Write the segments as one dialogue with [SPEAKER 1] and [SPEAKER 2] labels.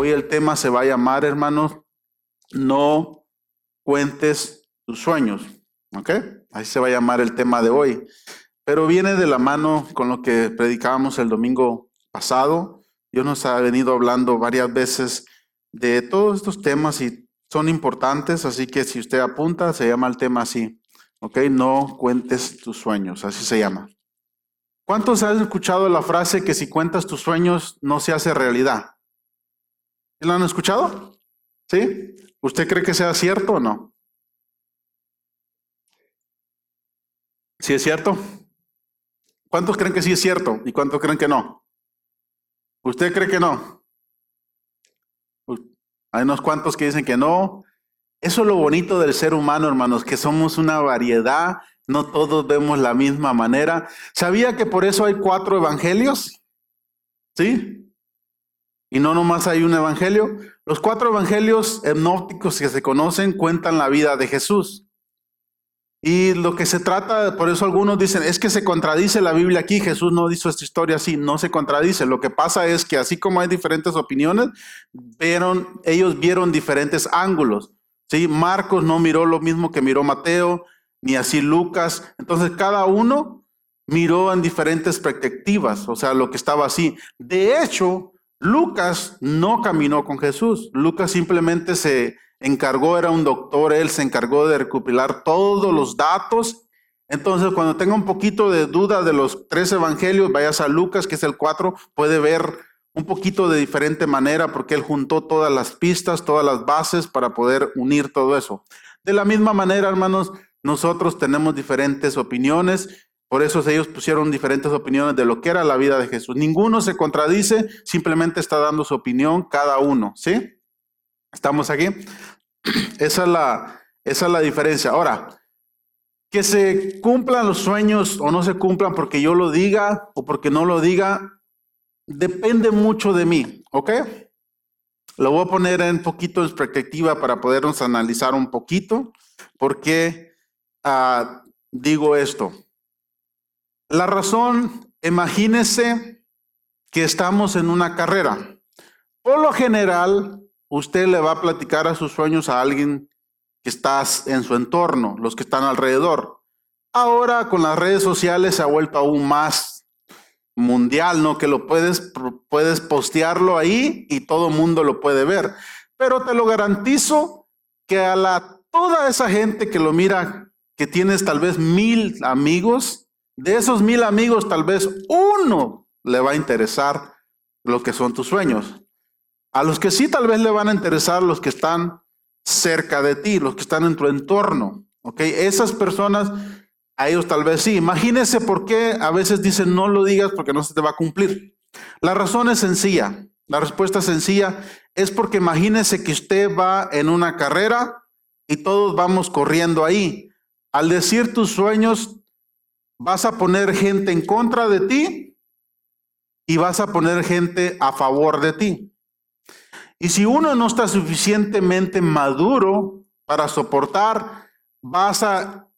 [SPEAKER 1] Hoy el tema se va a llamar, hermanos, no cuentes tus sueños, ¿ok? Así se va a llamar el tema de hoy. Pero viene de la mano con lo que predicábamos el domingo pasado. Dios nos ha venido hablando varias veces de todos estos temas y son importantes, así que si usted apunta, se llama el tema así, ¿ok? No cuentes tus sueños, así se llama. ¿Cuántos han escuchado la frase que si cuentas tus sueños no se hace realidad? ¿La han escuchado? ¿Sí? ¿Usted cree que sea cierto o no? ¿Sí es cierto? ¿Cuántos creen que sí es cierto y cuántos creen que no? ¿Usted cree que no? Hay unos cuantos que dicen que no. Eso es lo bonito del ser humano, hermanos, que somos una variedad, no todos vemos la misma manera. ¿Sabía que por eso hay 4 evangelios? ¿Sí? Y no nomás hay un evangelio. Los 4 evangelios sinópticos que se conocen cuentan la vida de Jesús. Y lo que se trata, por eso algunos dicen, es que se contradice la Biblia aquí, Jesús no hizo esta historia así, no se contradice. Lo que pasa es que así como hay diferentes opiniones, ellos vieron diferentes ángulos. ¿Sí? Marcos no miró lo mismo que miró Mateo, ni así Lucas. Entonces cada uno miró en diferentes perspectivas, o sea, lo que estaba así. De hecho, Lucas no caminó con Jesús. Lucas simplemente se encargó, era un doctor, él se encargó de recopilar todos los datos. Entonces, cuando tenga un poquito de duda de los 3 evangelios, vayas a Lucas, que es el 4, puede ver un poquito de diferente manera, porque él juntó todas las pistas, todas las bases para poder unir todo eso. De la misma manera, hermanos, nosotros tenemos diferentes opiniones. Por eso ellos pusieron diferentes opiniones de lo que era la vida de Jesús. Ninguno se contradice, simplemente está dando su opinión cada uno, ¿sí? ¿Estamos aquí? Esa es la diferencia. Ahora, que se cumplan los sueños o no se cumplan porque yo lo diga o porque no lo diga, depende mucho de mí, ¿ok? Lo voy a poner un poquito en perspectiva para podernos analizar un poquito por qué digo esto. La razón, imagínese que estamos en una carrera. Por lo general, usted le va a platicar a sus sueños a alguien que está en su entorno, los que están alrededor. Ahora con las redes sociales se ha vuelto aún más mundial, ¿no? Que lo puedes postearlo ahí y todo el mundo lo puede ver. Pero te lo garantizo que toda esa gente que lo mira, que tienes tal vez 1000 amigos, de esos 1000 amigos tal vez uno le va a interesar lo que son tus sueños. A los que sí tal vez le van a interesar los que están cerca de ti, los que están en tu entorno, ¿ok? Esas personas, a ellos tal vez sí. Imagínese por qué a veces dicen no lo digas porque no se te va a cumplir. La razón es sencilla, la respuesta sencilla es porque imagínese que usted va en una carrera y todos vamos corriendo ahí. Al decir tus sueños, vas a poner gente en contra de ti y vas a poner gente a favor de ti. Y si uno no está suficientemente maduro para soportar, vas a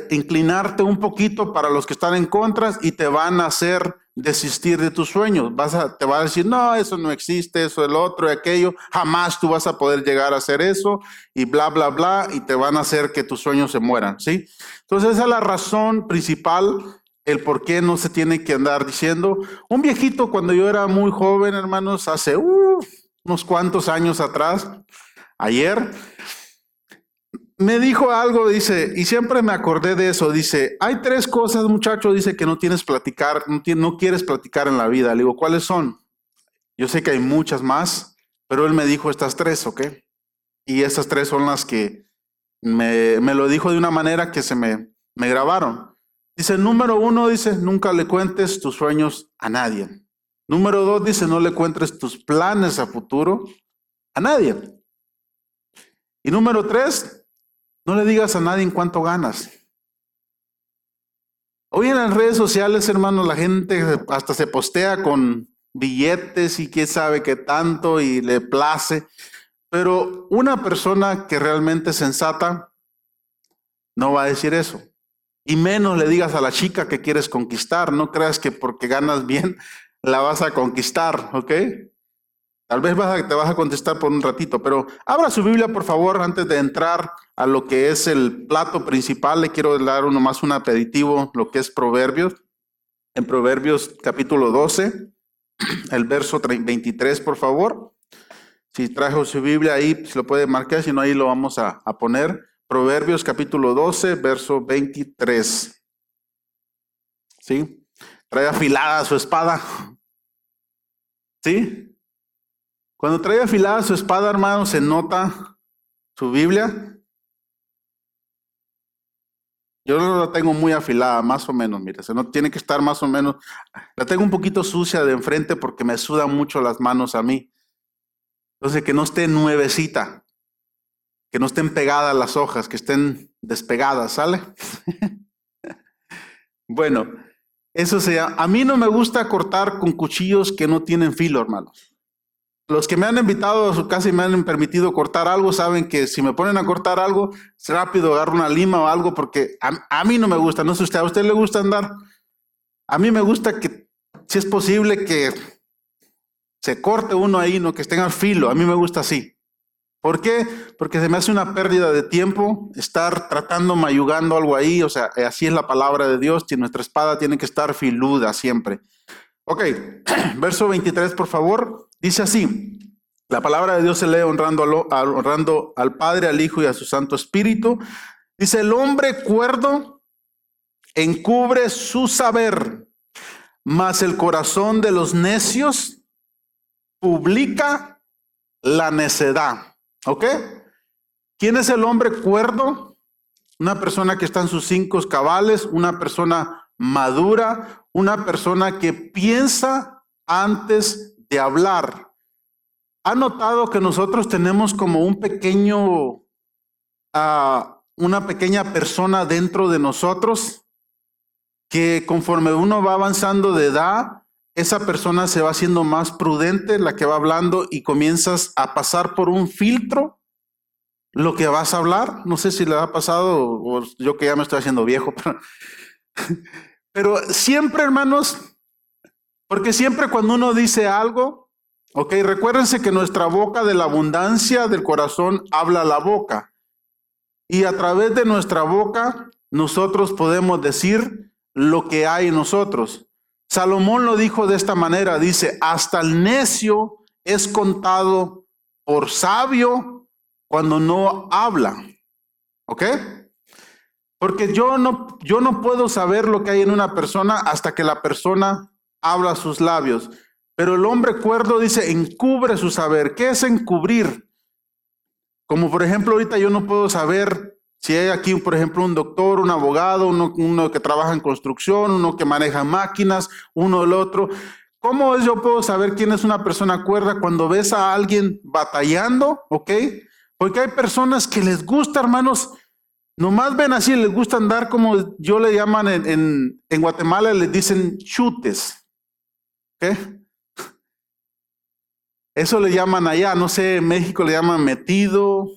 [SPEAKER 1] inclinarte un poquito para los que están en contra y te van a hacer desistir de tus sueños. Te va a decir, no, eso no existe, eso, el otro y aquello, jamás tú vas a poder llegar a hacer eso y bla, bla, bla, y te van a hacer que tus sueños se mueran, ¿sí? Entonces esa es la razón principal, el por qué no se tiene que andar diciendo. Un viejito cuando yo era muy joven, hermanos, hace unos cuantos años atrás, ayer, me dijo algo, dice, y siempre me acordé de eso, dice, hay 3 cosas, muchacho, dice, que no quieres platicar en la vida. Le digo, ¿cuáles son? Yo sé que hay muchas más, pero él me dijo estas 3, ¿ok? Y estas 3 son las que me lo dijo de una manera que me grabaron. Dice, número 1, dice, nunca le cuentes tus sueños a nadie. Número 2, dice, no le cuentes tus planes a futuro a nadie. Y número 3, no le digas a nadie en cuánto ganas. Hoy en las redes sociales, hermanos, la gente hasta se postea con billetes y quién sabe qué tanto y le place. Pero una persona que realmente es sensata no va a decir eso. Y menos le digas a la chica que quieres conquistar. No creas que porque ganas bien la vas a conquistar, ¿ok? Tal vez te vas a contestar por un ratito, pero abra su Biblia, por favor, antes de entrar a lo que es el plato principal. Le quiero dar nomás un aperitivo, lo que es Proverbios. En Proverbios capítulo 12, el verso 23, por favor. Si trajo su Biblia ahí, se lo puede marcar, si no ahí lo vamos a poner. Proverbios capítulo 12, verso 23. ¿Sí? Trae afilada su espada. ¿Sí? Cuando trae afilada su espada, hermano, se nota su Biblia. Yo no la tengo muy afilada, más o menos, mire, no tiene que estar más o menos. La tengo un poquito sucia de enfrente porque me sudan mucho las manos a mí. Entonces, que no esté nuevecita, que no estén pegadas las hojas, que estén despegadas, ¿sale? Bueno, eso sea. A mí no me gusta cortar con cuchillos que no tienen filo, hermanos. Los que me han invitado a su casa y me han permitido cortar algo, saben que si me ponen a cortar algo, rápido agarro una lima o algo, porque a mí no me gusta. No sé a usted le gusta andar. A mí me gusta que, si es posible, que se corte uno ahí, no que estén al filo. A mí me gusta así. ¿Por qué? Porque se me hace una pérdida de tiempo estar tratando, mayugando algo ahí. O sea, así es la palabra de Dios, que nuestra espada tiene que estar filuda siempre. Ok, verso 23, por favor. Dice así, la palabra de Dios se lee honrando al Padre, al Hijo y a su Santo Espíritu. Dice, el hombre cuerdo encubre su saber, mas el corazón de los necios publica la necedad. ¿Ok? ¿Quién es el hombre cuerdo? Una persona que está en sus 5 cabales, una persona madura, una persona que piensa antes de hablar. ¿Ha notado que nosotros tenemos como un pequeño, una pequeña persona dentro de nosotros que conforme uno va avanzando de edad, esa persona se va haciendo más prudente, la que va hablando, y comienzas a pasar por un filtro lo que vas a hablar? No sé si le ha pasado o yo que ya me estoy haciendo viejo, pero siempre, hermanos, porque siempre cuando uno dice algo, ok, recuérdense que nuestra boca, de la abundancia del corazón habla la boca, y a través de nuestra boca nosotros podemos decir lo que hay en nosotros. Salomón lo dijo de esta manera, dice, hasta el necio es contado por sabio cuando no habla. ¿Ok? Porque yo no puedo saber lo que hay en una persona hasta que la persona habla sus labios. Pero el hombre cuerdo dice, encubre su saber. ¿Qué es encubrir? Como por ejemplo, ahorita yo no puedo saber si hay aquí, por ejemplo, un doctor, un abogado, uno que trabaja en construcción, uno que maneja máquinas, uno el otro. ¿Cómo yo puedo saber quién es una persona cuerda cuando ves a alguien batallando? ¿Ok? Porque hay personas que les gusta, hermanos, nomás ven así, les gusta andar como yo le llaman en Guatemala, les dicen chutes. ¿Ok? Eso le llaman allá, no sé, en México le llaman metido,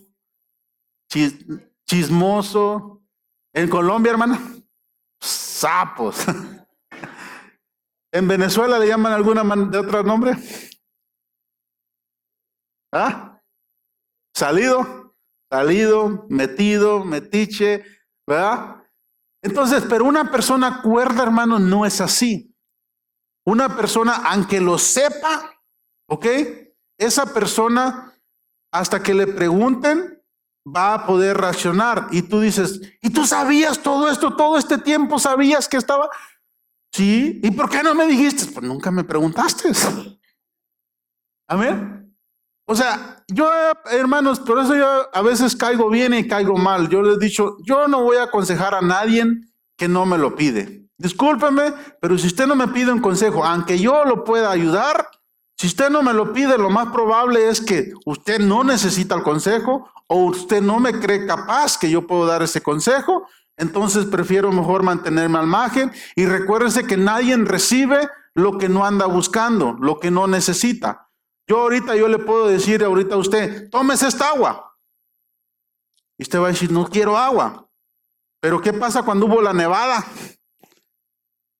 [SPEAKER 1] chismoso. En Colombia, hermana, sapos. En Venezuela le llaman de otro nombre. ¿Ah? Salido, metido, metiche, ¿verdad? Entonces, pero una persona cuerda, hermano, no es así. Una persona, aunque lo sepa, ¿ok? Esa persona, hasta que le pregunten, va a poder reaccionar. Y tú dices, ¿y tú sabías todo esto, todo este tiempo sabías que estaba? Sí, ¿y por qué no me dijiste? Pues nunca me preguntaste. Amén. O sea, yo, hermanos, por eso yo a veces caigo bien y caigo mal. Yo les he dicho, yo no voy a aconsejar a nadie que no me lo pide. Discúlpeme, pero si usted no me pide un consejo, aunque yo lo pueda ayudar, si usted no me lo pide, lo más probable es que usted no necesita el consejo o usted no me cree capaz que yo puedo dar ese consejo. Entonces prefiero mejor mantenerme al margen, y recuérdense que nadie recibe lo que no anda buscando, lo que no necesita. Yo le puedo decir ahorita a usted, tómese esta agua. Y usted va a decir, no quiero agua. Pero ¿qué pasa cuando hubo la nevada?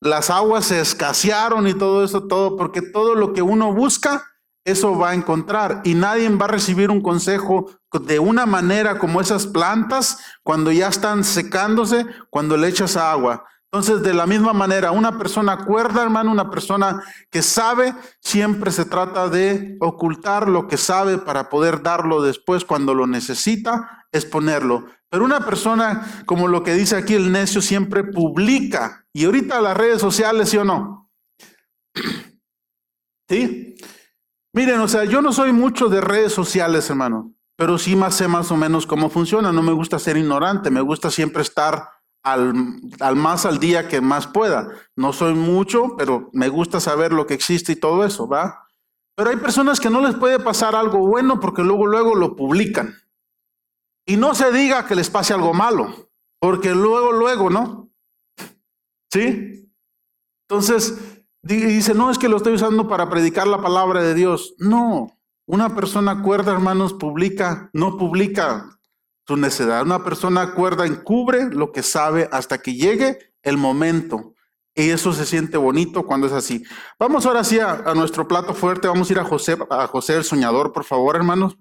[SPEAKER 1] Las aguas se escasearon y todo eso, todo, porque todo lo que uno busca eso va a encontrar. Y nadie va a recibir un consejo de una manera como esas plantas cuando ya están secándose, cuando le echas agua. Entonces, de la misma manera, una persona cuerda, hermano, una persona que sabe, siempre se trata de ocultar lo que sabe para poder darlo después cuando lo necesita, exponerlo. Pero una persona, como lo que dice aquí el necio, siempre publica. Y ahorita las redes sociales, ¿sí o no? ¿Sí? Miren, o sea, yo no soy mucho de redes sociales, hermano, pero sí sé más o menos cómo funciona. No me gusta ser ignorante, me gusta siempre estar al día que más pueda. No soy mucho, pero me gusta saber lo que existe y todo eso, ¿va? Pero hay personas que no les puede pasar algo bueno porque luego lo publican. Y no se diga que les pase algo malo, porque luego, ¿no? ¿Sí? Entonces, dice, no, es que lo estoy usando para predicar la palabra de Dios. No, una persona cuerda, hermanos, no publica su necedad. Una persona cuerda encubre lo que sabe hasta que llegue el momento. Y eso se siente bonito cuando es así. Vamos ahora sí a nuestro plato fuerte. Vamos a ir a José el soñador, por favor, hermanos.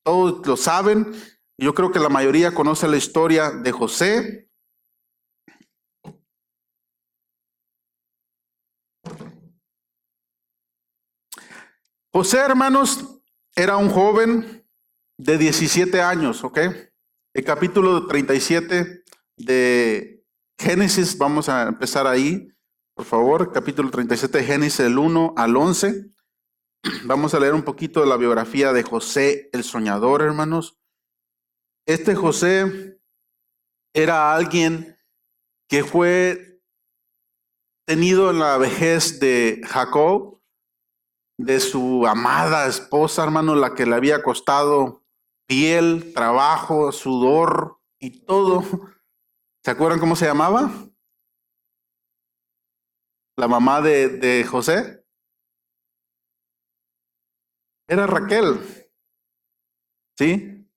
[SPEAKER 1] Todos lo saben. Yo creo que la mayoría conoce la historia de José. José, hermanos, era un joven de 17 años, ¿ok? El capítulo 37 de Génesis, vamos a empezar ahí, por favor, capítulo 37 de Génesis, del 1 al 11. Vamos a leer un poquito de la biografía de José el soñador, hermanos. Este José era alguien que fue tenido en la vejez de Jacob, de su amada esposa, hermano, la que le había costado piel, trabajo, sudor y todo. ¿Se acuerdan cómo se llamaba? La mamá de José. Era Raquel, ¿sí?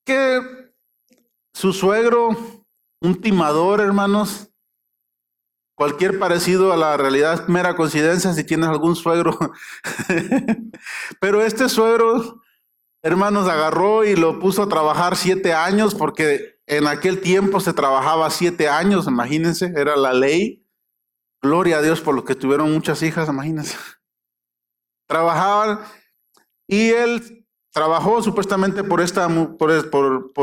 [SPEAKER 1] Que su suegro, un timador, hermanos. Cualquier parecido a la realidad es mera coincidencia si tienes algún suegro. Pero este suegro, hermanos, agarró y lo puso a trabajar 7 años, porque en aquel tiempo se trabajaba 7 años, imagínense, era la ley. Gloria a Dios por los que tuvieron muchas hijas, imagínense. Trabajaban y él trabajó supuestamente por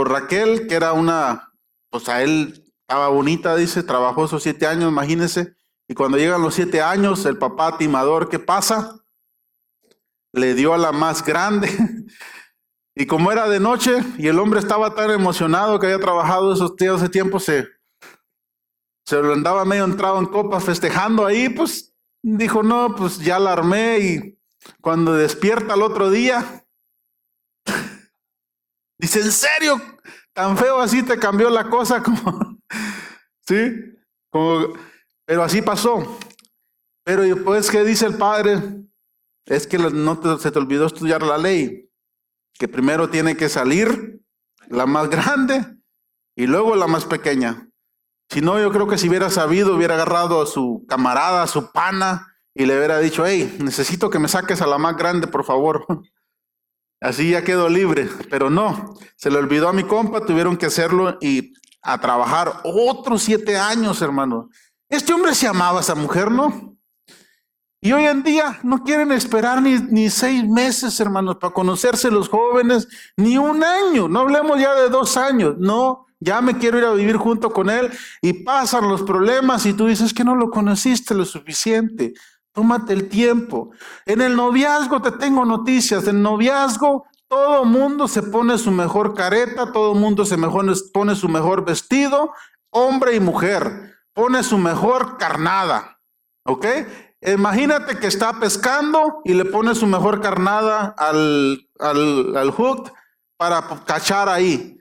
[SPEAKER 1] Raquel, que era una, pues a él estaba bonita, dice, trabajó esos 7 años, imagínense. Y cuando llegan los 7 años, el papá timador, ¿qué pasa? Le dio a la más grande. Y como era de noche y el hombre estaba tan emocionado que había trabajado ese tiempo, se lo andaba medio entrado en copas festejando ahí, pues dijo, no, pues ya la armé. Y cuando despierta el otro día, dice, ¿en serio? ¿Tan feo así te cambió la cosa? Como, ¿sí? Pero así pasó. Pero después, ¿qué dice el padre? Es que se te olvidó estudiar la ley, que primero tiene que salir la más grande y luego la más pequeña. Si no, yo creo que si hubiera sabido, hubiera agarrado a su camarada, a su pana, y le hubiera dicho, hey, necesito que me saques a la más grande, por favor. Así ya quedo libre. Pero no, se le olvidó a mi compa, tuvieron que hacerlo y a trabajar otros 7 años, hermano. Este hombre se amaba a esa mujer, ¿no? Y hoy en día no quieren esperar ni 6 meses, hermanos, para conocerse los jóvenes, ni 1 año. No hablemos ya de 2 años. No, ya me quiero ir a vivir junto con él y pasan los problemas y tú dices que no lo conociste lo suficiente. Tómate el tiempo. En el noviazgo te tengo noticias. En el noviazgo todo mundo se pone su mejor careta, todo mundo pone su mejor vestido, hombre y mujer. Pone su mejor carnada. ¿Ok? Imagínate que está pescando y le pone su mejor carnada al hook para cachar ahí.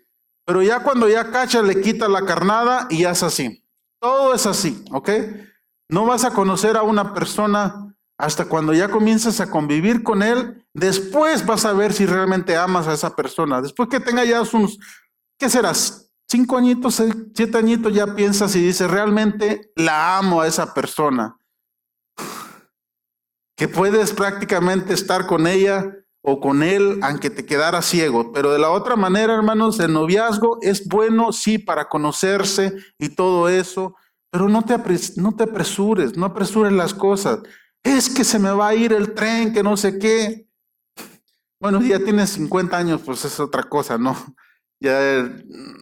[SPEAKER 1] Pero ya cuando ya cacha, le quita la carnada y ya es así. Todo es así, ¿ok? No vas a conocer a una persona hasta cuando ya comienzas a convivir con él. Después vas a ver si realmente amas a esa persona. Después que tenga ya sus, ¿qué serás? 5 añitos, 7 añitos, ya piensas y dices, realmente la amo a esa persona. que puedes prácticamente estar con ella o con él, aunque te quedara ciego. Pero de la otra manera, hermanos, el noviazgo es bueno, sí, para conocerse y todo eso, pero no te apresures, no apresures las cosas. Es que se me va a ir el tren, que no sé qué. Bueno, si ya tienes 50 años, pues es otra cosa, ¿no? Ya,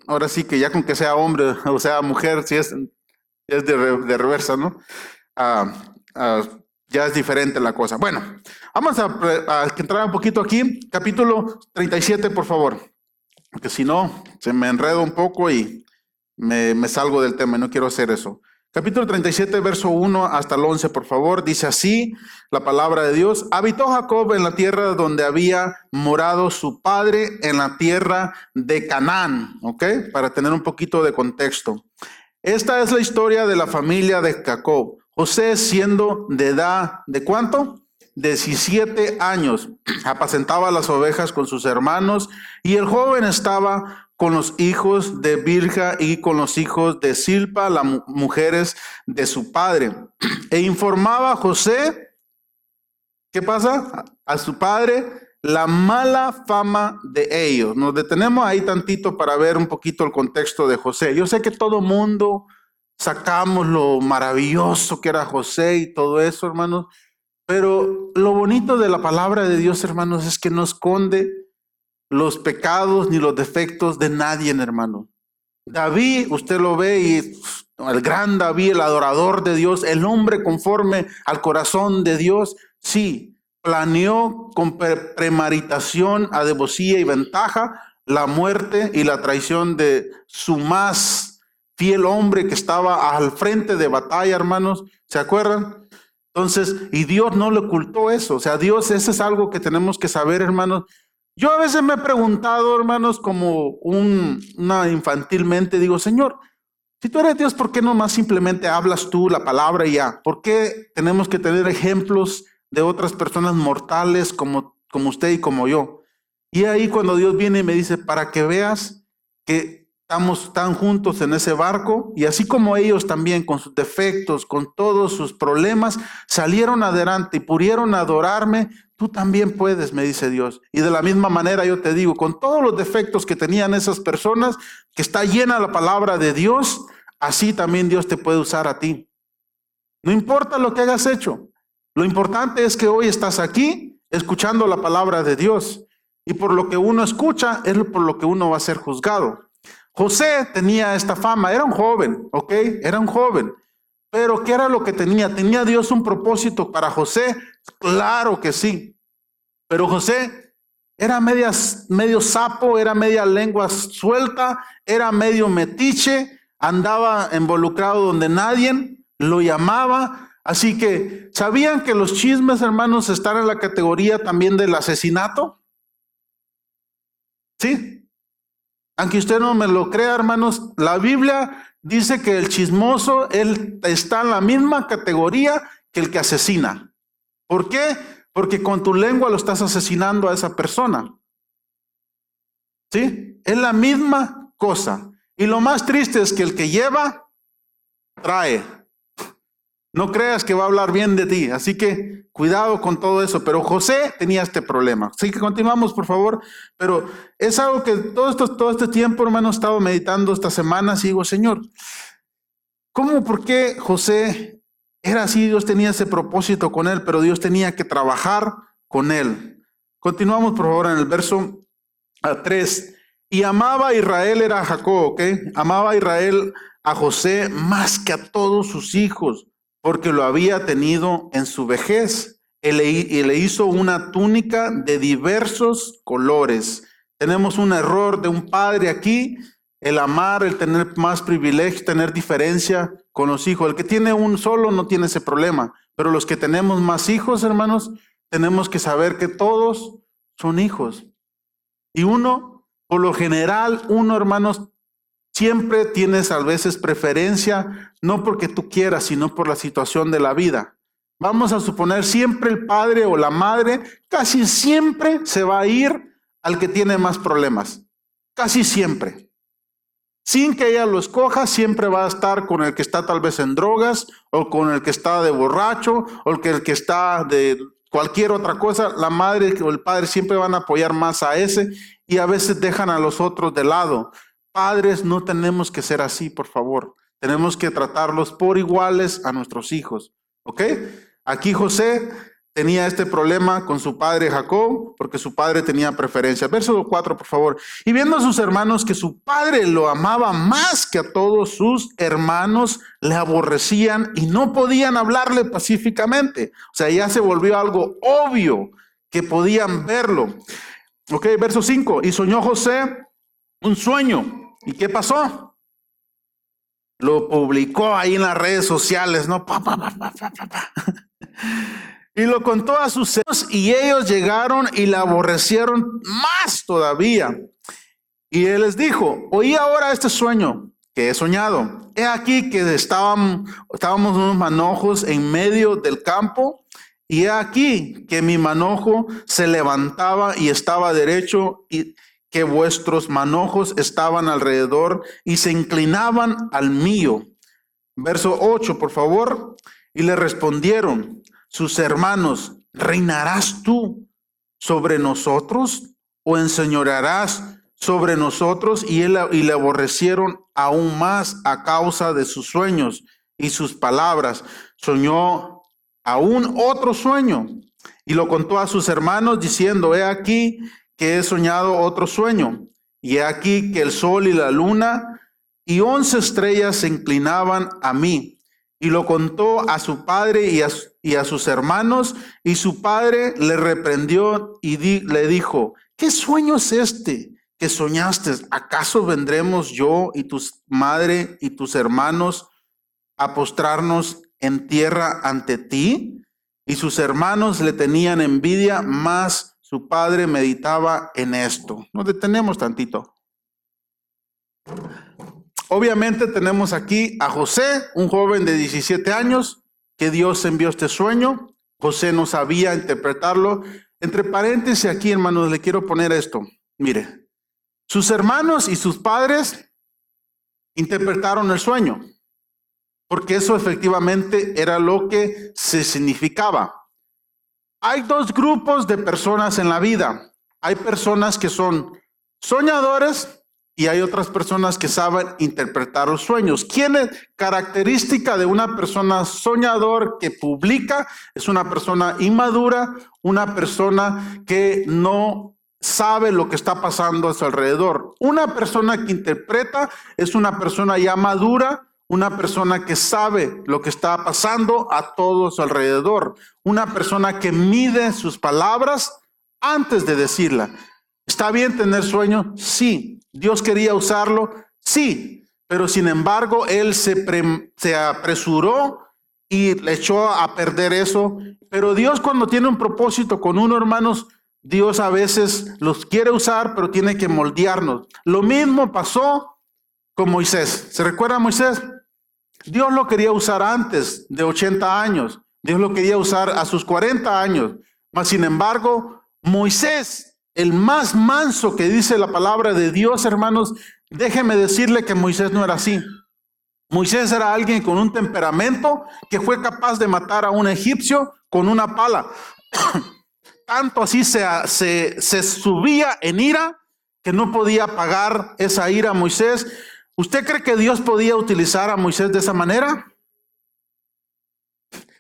[SPEAKER 1] ahora sí que ya con que sea hombre o sea mujer, si es de reversa, ¿no? Ah, ah, ya es diferente la cosa. Bueno, vamos a entrar un poquito aquí. Capítulo 37, por favor. Porque si no, se me enredo un poco y me salgo del tema y no quiero hacer eso. Capítulo 37, verso 1 hasta el 11, por favor. Dice así la palabra de Dios. Habitó Jacob en la tierra donde había morado su padre, en la tierra de Canaán. ¿Ok? Para tener un poquito de contexto. Esta es la historia de la familia de Jacob. José, siendo de edad, ¿de cuánto? 17 años, apacentaba las ovejas con sus hermanos, y el joven estaba con los hijos de Bilha y con los hijos de Silpa, las mujeres de su padre. E informaba a José, ¿qué pasa? A su padre, la mala fama de ellos. Nos detenemos ahí tantito para ver un poquito el contexto de José. Yo sé que todo mundo sacamos lo maravilloso que era José y todo eso, hermanos, pero lo bonito de la palabra de Dios, hermanos, es que no esconde los pecados ni los defectos de nadie, hermano. David, usted lo ve y el gran David, el adorador de Dios, el hombre conforme al corazón de Dios, sí, planeó con premeditación, alevosía y ventaja la muerte y la traición de su más fiel hombre que estaba al frente de batalla, hermanos. ¿Se acuerdan? Entonces, y Dios no le ocultó eso. O sea, Dios, eso es algo que tenemos que saber, hermanos. Yo a veces me he preguntado, hermanos, como una infantilmente, digo, Señor, si tú eres Dios, ¿por qué no más simplemente hablas tú la palabra y ya? ¿Por qué tenemos que tener ejemplos de otras personas mortales como usted y como yo? Y ahí cuando Dios viene y me dice, para que veas que estamos tan juntos en ese barco, y así como ellos también con sus defectos, con todos sus problemas, salieron adelante y pudieron adorarme, tú también puedes, me dice Dios. Y de la misma manera yo te digo, con todos los defectos que tenían esas personas, que está llena la palabra de Dios, así también Dios te puede usar a ti. No importa lo que hayas hecho, lo importante es que hoy estás aquí escuchando la palabra de Dios. Y por lo que uno escucha es por lo que uno va a ser juzgado. José tenía esta fama, era un joven, ¿ok? Era un joven. Pero ¿qué era lo que tenía? ¿Tenía Dios un propósito para José? Claro que sí. Pero José era medio sapo, era media lengua suelta, era medio metiche, andaba involucrado donde nadie lo llamaba. Así que, ¿sabían que los chismes, hermanos, están en la categoría también del asesinato? ¿Sí? Aunque usted no me lo crea, hermanos, la Biblia dice que el chismoso, él está en la misma categoría que el que asesina. ¿Por qué? Porque con tu lengua lo estás asesinando a esa persona. ¿Sí? Es la misma cosa. Y lo más triste es que el que lleva, trae. No creas que va a hablar bien de ti. Así que cuidado con todo eso. Pero José tenía este problema. Así que continuamos, por favor. Pero es algo que todo este tiempo, hermano, he estado meditando estas semanas y digo, Señor, ¿cómo, por qué José era así? Dios tenía ese propósito con él, pero Dios tenía que trabajar con él. Continuamos, por favor, en el verso 3. Y amaba a Israel, era Jacob, ¿ok? Amaba a Israel a José más que a todos sus hijos, porque lo había tenido en su vejez, y le hizo una túnica de diversos colores. Tenemos un error de un padre aquí, el amar, el tener más privilegio, tener diferencia con los hijos. El que tiene un solo no tiene ese problema, pero los que tenemos más hijos, hermanos, tenemos que saber que todos son hijos. Y uno, por lo general, hermanos, siempre tienes a veces preferencia, no porque tú quieras, sino por la situación de la vida. Vamos a suponer siempre el padre o la madre, casi siempre se va a ir al que tiene más problemas. Casi siempre. sin que ella lo escoja, siempre va a estar con el que está tal vez en drogas, o con el que está de borracho, o el que está de cualquier otra cosa. La madre o el padre siempre van a apoyar más a ese, y a veces dejan a los otros de lado. Padres, no tenemos que ser así, por favor. Tenemos que tratarlos por iguales a nuestros hijos. ¿Ok? Aquí José tenía este problema con su padre Jacob, porque su padre tenía preferencia. Verso 4, por favor. Y viendo a sus hermanos que su padre lo amaba más que a todos sus hermanos, le aborrecían y no podían hablarle pacíficamente. O sea, ya se volvió algo obvio que podían verlo. Ok, verso 5. Y soñó José un sueño. ¿Y qué pasó? Lo publicó ahí en las redes sociales, ¿no? Y lo contó a sus hijos, y ellos llegaron y la aborrecieron más todavía. Y él les dijo: oí ahora este sueño que he soñado. He aquí que estábamos unos manojos en medio del campo, y he aquí que mi manojo se levantaba y estaba derecho, y que vuestros manojos estaban alrededor y se inclinaban al mío. Verso 8, por favor. Y le respondieron sus hermanos: ¿reinarás tú sobre nosotros o enseñorearás sobre nosotros? Y le aborrecieron aún más a causa de sus sueños y sus palabras. Soñó aún otro sueño y lo contó a sus hermanos diciendo: he aquí que he soñado otro sueño, y he aquí que el sol y la luna y 11 estrellas se inclinaban a mí. Y lo contó a su padre y a sus hermanos, y su padre le reprendió y le dijo: ¿qué sueño es este que soñaste? ¿Acaso vendremos yo y tu madre y tus hermanos a postrarnos en tierra ante ti? Y sus hermanos le tenían envidia, mas su padre meditaba en esto. Nos detenemos tantito. Obviamente tenemos aquí a José, un joven de 17 años, que Dios envió este sueño. José no sabía interpretarlo. Entre paréntesis aquí, hermanos, le quiero poner esto. Mire, sus hermanos y sus padres interpretaron el sueño, porque eso efectivamente era lo que se significaba. Hay dos grupos de personas en la vida. Hay personas que son soñadores y hay otras personas que saben interpretar los sueños. ¿Quién es característica de una persona soñador que publica? Es una persona inmadura, una persona que no sabe lo que está pasando a su alrededor. Una persona que interpreta es una persona ya madura, una persona que sabe lo que está pasando a todo su alrededor. Una persona que mide sus palabras antes de decirla. ¿Está bien tener sueño? Sí. ¿Dios quería usarlo? Sí. Pero sin embargo, él se apresuró y le echó a perder eso. Pero Dios, cuando tiene un propósito con uno, hermanos, Dios a veces los quiere usar, pero tiene que moldearnos. Lo mismo pasó con Moisés. ¿Se recuerda a Moisés? Dios lo quería usar antes de 80 años. Dios lo quería usar a sus 40 años. Mas sin embargo, Moisés, el más manso que dice la palabra de Dios, hermanos, déjeme decirle que Moisés no era así. Moisés era alguien con un temperamento que fue capaz de matar a un egipcio con una pala. Tanto así se subía en ira que no podía apagar esa ira Moisés. ¿Usted cree que Dios podía utilizar a Moisés de esa manera?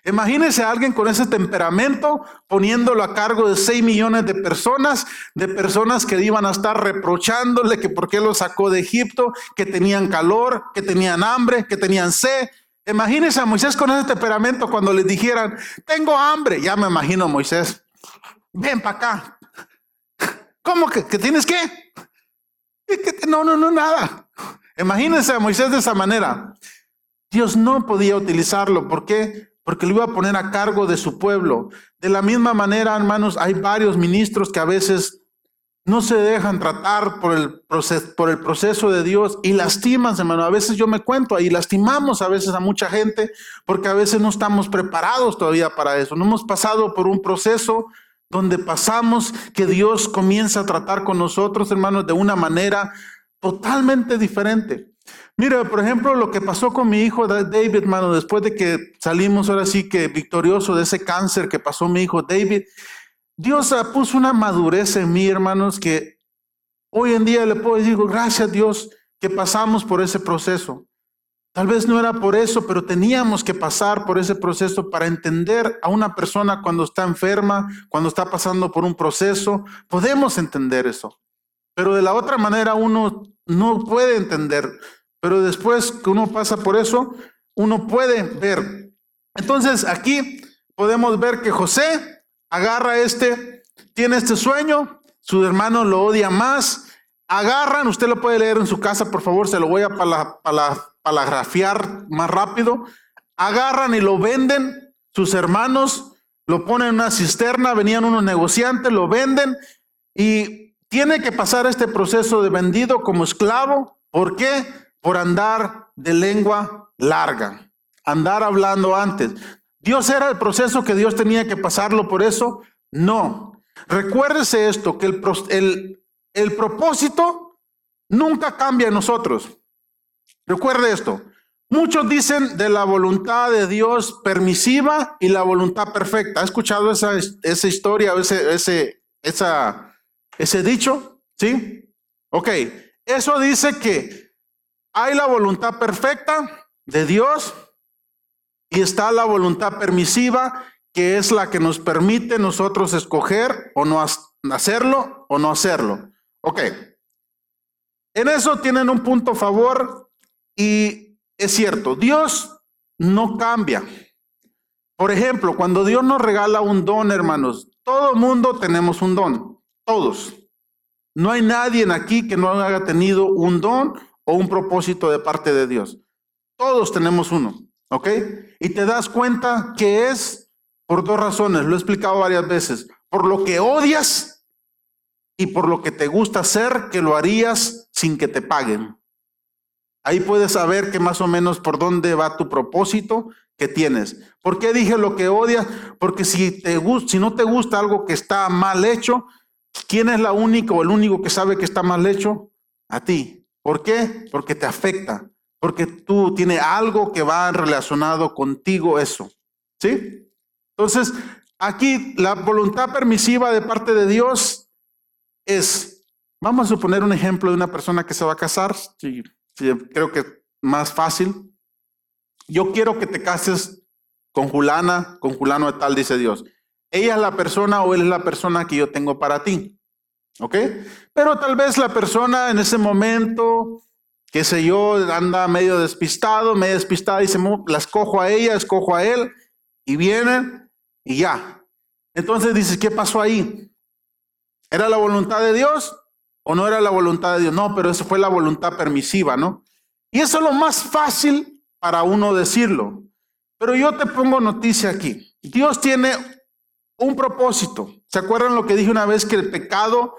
[SPEAKER 1] Imagínese a alguien con ese temperamento poniéndolo a cargo de 6 millones de personas que iban a estar reprochándole que por qué lo sacó de Egipto, que tenían calor, que tenían hambre, que tenían sed. Imagínese a Moisés con ese temperamento cuando les dijeran: tengo hambre. Ya me imagino a Moisés: ven para acá. ¿Cómo que tienes qué? No, nada. Imagínense a Moisés de esa manera. Dios no podía utilizarlo. ¿Por qué? Porque lo iba a poner a cargo de su pueblo. De la misma manera, hermanos, hay varios ministros que a veces no se dejan tratar por el proceso de Dios y lastiman, hermano. A veces yo me cuento ahí, lastimamos a veces a mucha gente porque a veces no estamos preparados todavía para eso. No hemos pasado por un proceso donde pasamos que Dios comienza a tratar con nosotros, hermanos, de una manera totalmente diferente. Mira, por ejemplo, lo que pasó con mi hijo David, hermano, después de que salimos ahora sí que victorioso de ese cáncer que pasó mi hijo David, Dios puso una madurez en mí, hermanos, que hoy en día le puedo decir, gracias a Dios que pasamos por ese proceso. Tal vez no era por eso, pero teníamos que pasar por ese proceso para entender a una persona cuando está enferma, cuando está pasando por un proceso. Podemos entender eso. Pero de la otra manera uno no puede entender. Pero después que uno pasa por eso, uno puede ver. Entonces aquí podemos ver que José agarra tiene este sueño, su hermano lo odia más, agarran, usted lo puede leer en su casa, por favor, se lo voy a palagrafiar más rápido, agarran y lo venden, sus hermanos lo ponen en una cisterna, venían unos negociantes, lo venden y tiene que pasar este proceso de vendido como esclavo. ¿Por qué? Por andar de lengua larga, andar hablando antes. ¿Dios era el proceso que Dios tenía que pasarlo por eso? No. Recuérdese esto, que el propósito nunca cambia en nosotros. Recuerde esto. Muchos dicen de la voluntad de Dios permisiva y la voluntad perfecta. ¿Ha escuchado esa historia o ese dicho? ¿Sí? Ok. Eso dice que hay la voluntad perfecta de Dios y está la voluntad permisiva, que es la que nos permite nosotros escoger o no hacerlo o no hacerlo. Ok. En eso tienen un punto a favor y es cierto, Dios no cambia. Por ejemplo, cuando Dios nos regala un don, hermanos, todo mundo tenemos un don, todos. No hay nadie aquí que no haya tenido un don o un propósito de parte de Dios. Todos tenemos uno, ¿ok? Y te das cuenta que es por dos razones, lo he explicado varias veces. Por lo que odias y por lo que te gusta hacer, que lo harías sin que te paguen. Ahí puedes saber que más o menos por dónde va tu propósito que tienes. ¿Por qué dije lo que odias? Porque si no te gusta algo que está mal hecho, ¿quién es la única o el único que sabe que está mal hecho? A ti. ¿Por qué? Porque te afecta. Porque tú tienes algo que va relacionado contigo eso. ¿Sí? Entonces, aquí la voluntad permisiva de parte de Dios es, vamos a suponer un ejemplo de una persona que se va a casar. Sí, creo que es más fácil. Yo quiero que te cases con Julana, con Julano de tal, dice Dios. Ella es la persona o él es la persona que yo tengo para ti. ¿Ok? Pero tal vez la persona en ese momento, qué sé yo, anda medio despistada, dice, la escojo a ella, escojo a él, y vienen y ya. Entonces dices, ¿qué pasó ahí? ¿Era la voluntad de Dios o no era la voluntad de Dios? No, pero eso fue la voluntad permisiva, ¿no? Y eso es lo más fácil para uno decirlo. Pero yo te pongo noticia aquí. Dios tiene un propósito. ¿Se acuerdan lo que dije una vez? Que el pecado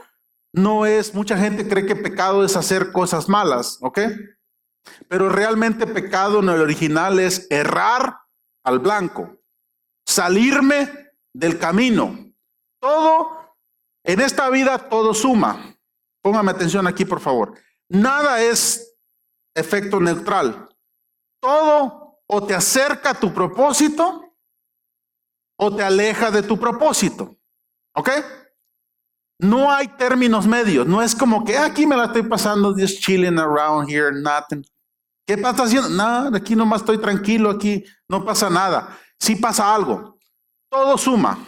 [SPEAKER 1] no es, mucha gente cree que pecado es hacer cosas malas, ¿ok? Pero realmente pecado en el original es errar al blanco, salirme del camino. Todo, en esta vida todo suma. Póngame atención aquí, por favor. Nada es efecto neutral. Todo o te acerca a tu propósito o te aleja de tu propósito. ¿Ok? No hay términos medios. No es como que aquí me la estoy pasando, just chilling around here, nothing. ¿Qué estás haciendo? Nada, aquí nomás estoy tranquilo, aquí no pasa nada. Sí pasa algo. Todo suma.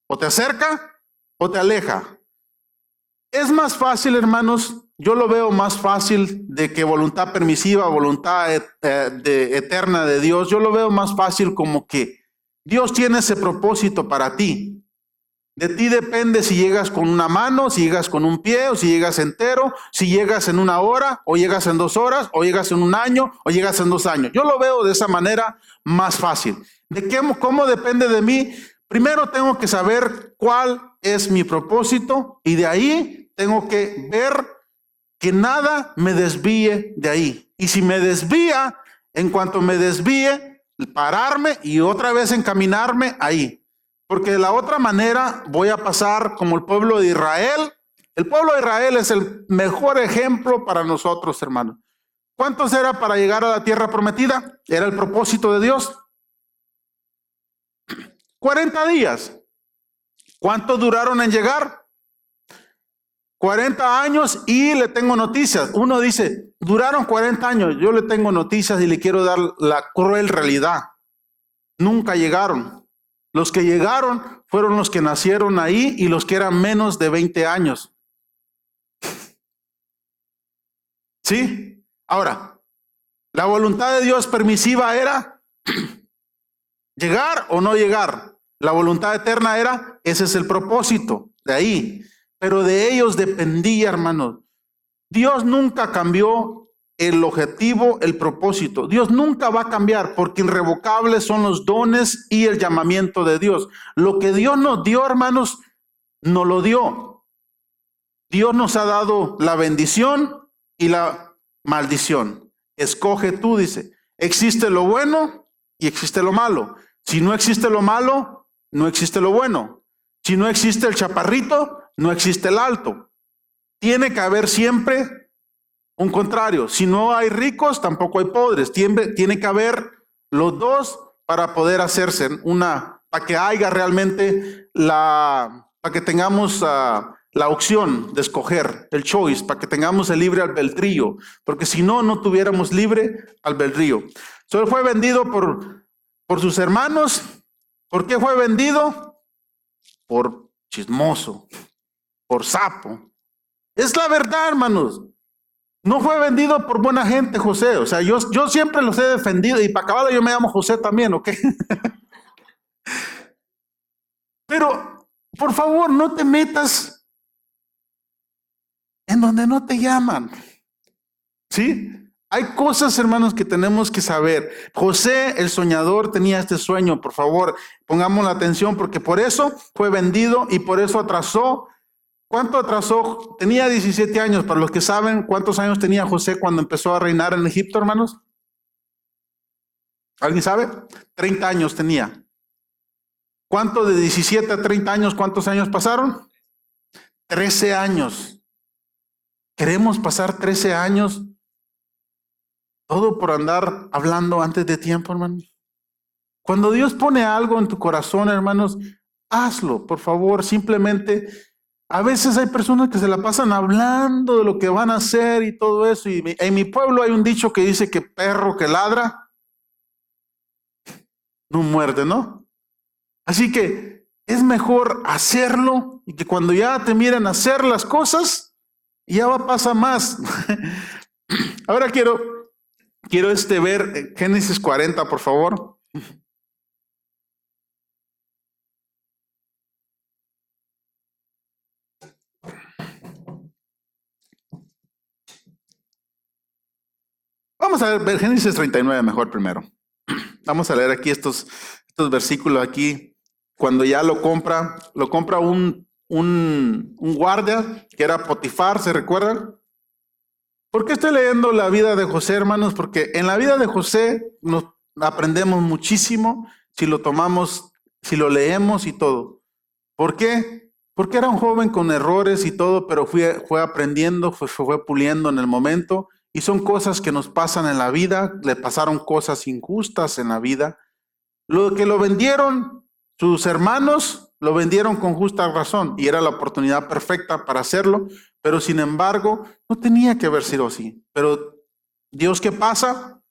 [SPEAKER 1] O te acerca o te aleja. Es más fácil, hermanos, yo lo veo más fácil de que voluntad permisiva, voluntad eterna de Dios. Yo lo veo más fácil como que Dios tiene ese propósito para ti. De ti depende si llegas con una mano, si llegas con un pie, o si llegas entero, si llegas en una hora, o llegas en 2 horas, o llegas en 1 año, o llegas en 2 años. Yo lo veo de esa manera más fácil. ¿Cómo depende de mí? Primero tengo que saber cuál es mi propósito y de ahí tengo que ver que nada me desvíe de ahí. Y si me desvía, en cuanto me desvíe, pararme y otra vez encaminarme ahí. Porque de la otra manera voy a pasar como el pueblo de Israel. El pueblo de Israel es el mejor ejemplo para nosotros, hermanos. ¿Cuántos era para llegar a la tierra prometida? Era el propósito de Dios. 40 días. ¿Cuánto duraron en llegar? 40 años y le tengo noticias. Uno dice, duraron 40 años. Yo le tengo noticias y le quiero dar la cruel realidad. Nunca llegaron. Los que llegaron fueron los que nacieron ahí y los que eran menos de 20 años. ¿Sí? Ahora, la voluntad de Dios permisiva era llegar o no llegar. La voluntad eterna era, ese es el propósito de ahí. Pero de ellos dependía, hermanos. Dios nunca cambió el objetivo, el propósito. Dios nunca va a cambiar porque irrevocables son los dones y el llamamiento de Dios. Lo que Dios nos dio, hermanos, nos lo dio. Dios nos ha dado la bendición y la maldición. Escoge tú, dice. Existe lo bueno y existe lo malo. Si no existe lo malo, no existe lo bueno. Si no existe el chaparrito, no existe el alto. Tiene que haber siempre un contrario. Si no hay ricos, tampoco hay pobres. Tiene que haber los dos para poder hacerse para que haya realmente para que tengamos la opción de escoger, el choice, para que tengamos el libre albedrío. Porque si no, no tuviéramos libre albedrío. Solo fue vendido por sus hermanos. ¿Por qué fue vendido? Por chismoso, por sapo. Es la verdad, hermanos. No fue vendido por buena gente, José. O sea, yo siempre los he defendido y para acabar yo me llamo José también, ¿ok? Pero, por favor, no te metas en donde no te llaman. ¿Sí? Hay cosas, hermanos, que tenemos que saber. José, el soñador, tenía este sueño. Por favor, pongamos la atención porque por eso fue vendido y por eso atrasó. ¿Cuánto atrasó? Tenía 17 años. Para los que saben, ¿cuántos años tenía José cuando empezó a reinar en Egipto, hermanos? ¿Alguien sabe? 30 años tenía. ¿Cuánto de 17 a 30 años? ¿Cuántos años pasaron? 13 años. ¿Queremos pasar 13 años? Todo por andar hablando antes de tiempo, hermanos. Cuando Dios pone algo en tu corazón, hermanos, hazlo, por favor. Simplemente, a veces hay personas que se la pasan hablando de lo que van a hacer y todo eso. Y en mi pueblo hay un dicho que dice que perro que ladra no muerde, ¿no? Así que es mejor hacerlo y que cuando ya te miren hacer las cosas, ya va a pasar más. Ahora quiero ver Génesis 40, por favor. Vamos a ver Génesis 39 mejor primero. Vamos a leer aquí estos versículos aquí. Cuando ya lo compra un guardia que era Potifar, ¿se recuerdan? ¿Por qué estoy leyendo la vida de José, hermanos? Porque en la vida de José nos aprendemos muchísimo si lo tomamos, si lo leemos y todo. ¿Por qué? Porque era un joven con errores y todo, pero fue aprendiendo, fue puliendo en el momento. Y son cosas que nos pasan en la vida, le pasaron cosas injustas en la vida. Lo que lo vendieron, sus hermanos lo vendieron con justa razón y era la oportunidad perfecta para hacerlo, pero sin embargo no tenía que haber sido así. Pero Dios, ¿qué pasa?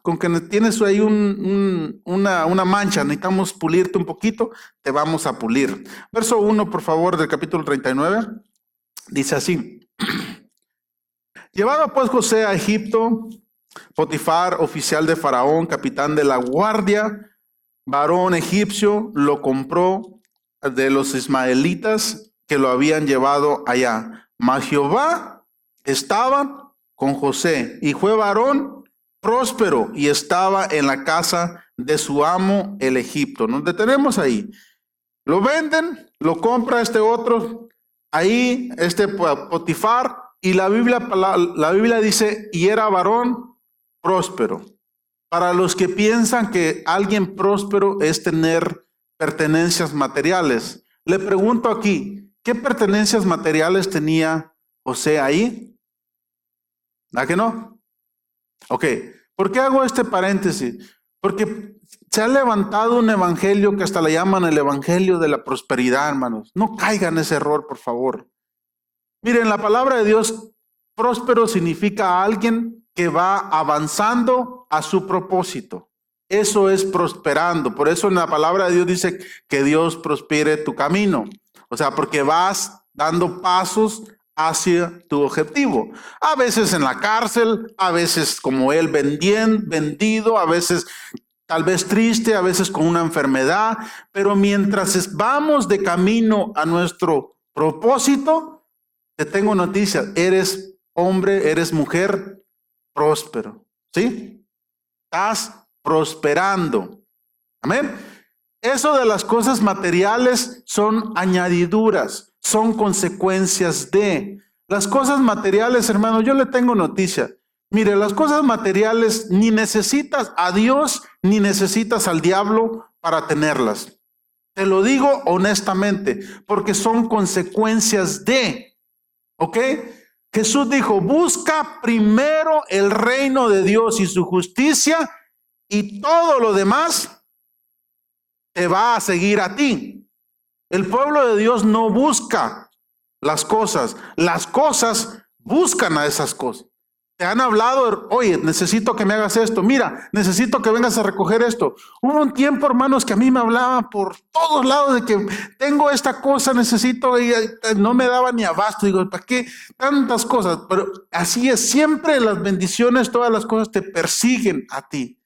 [SPEAKER 1] Con que tienes ahí una mancha, necesitamos pulirte un poquito, te vamos a pulir. Verso 1, por favor, del capítulo 39, dice así. Llevado pues José a Egipto, Potifar, oficial de Faraón, capitán de la guardia, varón egipcio, lo compró de los ismaelitas que lo habían llevado allá. Mas Jehová estaba con José y fue varón próspero y estaba en la casa de su amo el Egipto. Nos detenemos ahí. Lo venden, lo compra este otro, ahí este Potifar, y la Biblia dice, y era varón próspero. Para los que piensan que alguien próspero es tener pertenencias materiales, le pregunto aquí, ¿qué pertenencias materiales tenía José ahí? ¿A que no? Ok, ¿por qué hago este paréntesis? Porque se ha levantado un evangelio que hasta le llaman el evangelio de la prosperidad, hermanos. No caigan en ese error, por favor. Miren, la palabra de Dios, próspero significa alguien que va avanzando a su propósito. Eso es prosperando. Por eso en la palabra de Dios dice que Dios prospere tu camino. O sea, porque vas dando pasos hacia tu objetivo. A veces en la cárcel, a veces como él vendido, a veces tal vez triste, a veces con una enfermedad, pero mientras vamos de camino a nuestro propósito, te tengo noticias, eres hombre, eres mujer próspero, ¿sí? Estás prosperando. Amén. Eso de las cosas materiales son añadiduras, son consecuencias de. Las cosas materiales, hermano, yo le tengo noticia. Mire, las cosas materiales ni necesitas a Dios ni necesitas al diablo para tenerlas. Te lo digo honestamente, porque son consecuencias de. ¿Ok? Jesús dijo, busca primero el reino de Dios y su justicia y todo lo demás te va a seguir a ti. El pueblo de Dios no busca las cosas buscan a esas cosas. Te han hablado, oye, necesito que me hagas esto, mira, necesito que vengas a recoger esto. Hubo un tiempo, hermanos, que a mí me hablaban por todos lados de que tengo esta cosa, necesito, y no me daba ni abasto. Digo, ¿para qué tantas cosas? Pero así es, siempre las bendiciones, todas las cosas te persiguen a ti.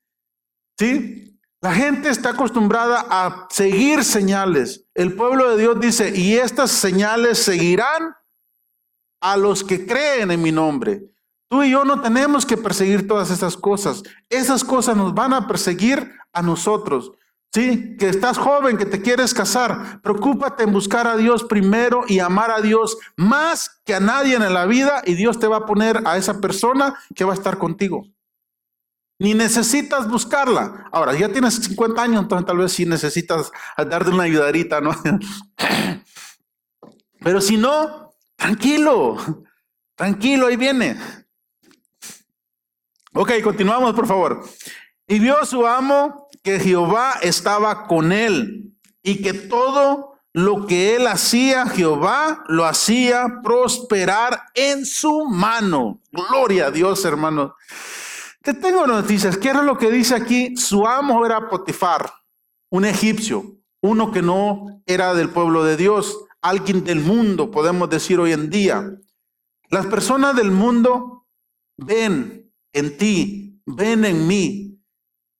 [SPEAKER 1] ¿Sí? La gente está acostumbrada a seguir señales. El pueblo de Dios dice, y estas señales seguirán a los que creen en mi nombre. Tú y yo no tenemos que perseguir todas esas cosas. Esas cosas nos van a perseguir a nosotros. ¿Sí? Que estás joven, que te quieres casar. Preocúpate en buscar a Dios primero y amar a Dios más que a nadie en la vida, y Dios te va a poner a esa persona que va a estar contigo. Ni necesitas buscarla. Ahora, ya tienes 50 años, entonces tal vez sí necesitas darte una ayudadita, ¿no? Pero si no, tranquilo, ahí viene. Ok, continuamos, por favor. Y vio su amo que Jehová estaba con él y que todo lo que él hacía, Jehová lo hacía prosperar en su mano. Gloria a Dios, hermano. Te tengo noticias. ¿Qué era lo que dice aquí? Su amo era Potifar, un egipcio, uno que no era del pueblo de Dios, alguien del mundo, podemos decir hoy en día. Las personas del mundo ven en ti, ven en mí,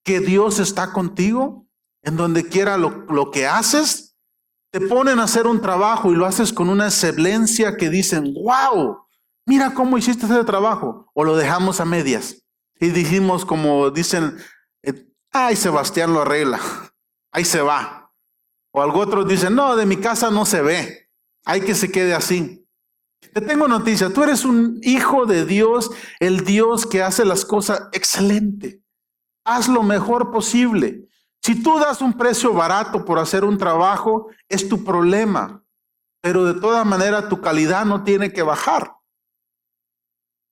[SPEAKER 1] que Dios está contigo, en donde quiera lo que haces. Te ponen a hacer un trabajo y lo haces con una excelencia que dicen, wow, mira cómo hiciste ese trabajo. O lo dejamos a medias. Y dijimos, como dicen, ay, Sebastián lo arregla, ahí se va. O algo otros dicen, no, de mi casa no se ve, hay que se quede así. Te tengo noticia, tú eres un hijo de Dios, el Dios que hace las cosas excelente. Haz lo mejor posible. Si tú das un precio barato por hacer un trabajo, es tu problema. Pero de todas maneras tu calidad no tiene que bajar.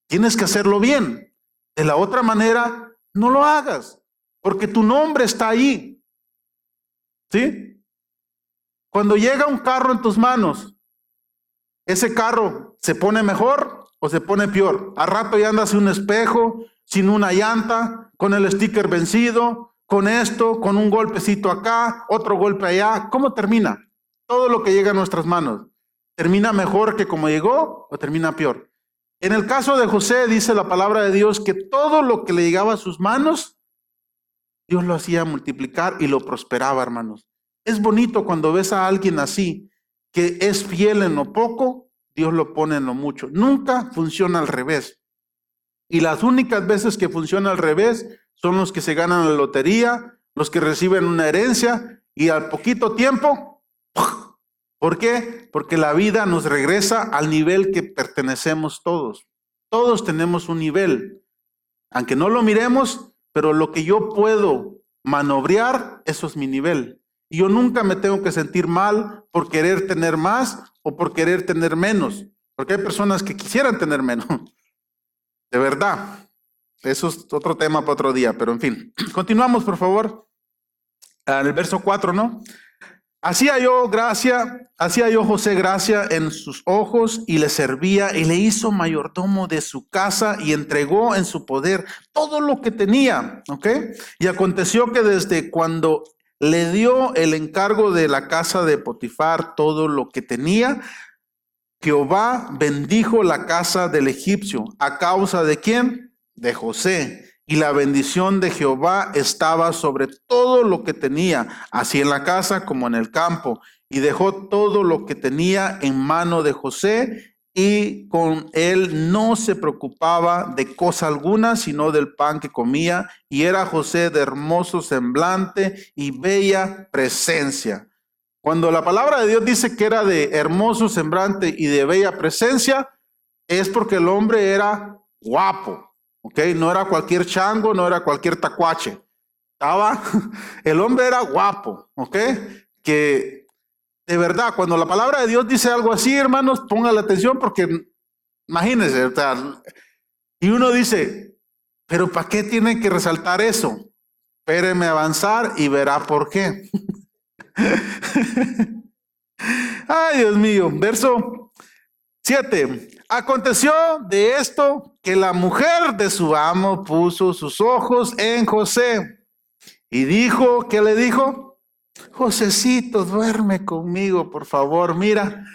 [SPEAKER 1] Tienes que hacerlo bien. De la otra manera, no lo hagas, porque tu nombre está ahí. ¿Sí? Cuando llega un carro en tus manos, ¿ese carro se pone mejor o se pone peor? A rato ya andas sin un espejo, sin una llanta, con el sticker vencido, con esto, con un golpecito acá, otro golpe allá. ¿Cómo termina? Todo lo que llega a nuestras manos, ¿termina mejor que como llegó o termina peor? En el caso de José dice la palabra de Dios que todo lo que le llegaba a sus manos, Dios lo hacía multiplicar y lo prosperaba, hermanos. Es bonito cuando ves a alguien así, que es fiel en lo poco, Dios lo pone en lo mucho. Nunca funciona al revés. Y las únicas veces que funciona al revés son los que se ganan la lotería, los que reciben una herencia y al poquito tiempo, ¿por qué? Porque la vida nos regresa al nivel que pertenecemos todos. Todos tenemos un nivel, aunque no lo miremos, pero lo que yo puedo manobrear, eso es mi nivel. Y yo nunca me tengo que sentir mal por querer tener más o por querer tener menos, porque hay personas que quisieran tener menos, de verdad. eso es otro tema para otro día, pero en fin. Continuamos, por favor. En el verso 4, ¿no? Hacía yo José gracia en sus ojos y le servía y le hizo mayordomo de su casa y entregó en su poder todo lo que tenía, ¿ok? Y aconteció que desde cuando le dio el encargo de la casa de Potifar todo lo que tenía, Jehová bendijo la casa del egipcio. ¿A causa de quién? De José. Y la bendición de Jehová estaba sobre todo lo que tenía, así en la casa como en el campo. Y dejó todo lo que tenía en mano de José, y con él no se preocupaba de cosa alguna, sino del pan que comía. Y era José de hermoso semblante y bella presencia. Cuando la palabra de Dios dice que era de hermoso semblante y de bella presencia, es porque el hombre era guapo, ¿ok? No era cualquier chango, no era cualquier tacuache. El hombre era guapo, ¿ok? Que de verdad, cuando la palabra de Dios dice algo así, hermanos, pongan la atención porque imagínense, o sea, y uno dice, pero ¿para qué tienen que resaltar eso? Espéreme avanzar y verá por qué. Ay, Dios mío, verso 7. Aconteció de esto que la mujer de su amo puso sus ojos en José y dijo, ¿qué le dijo? Josecito, duerme conmigo, por favor, mira.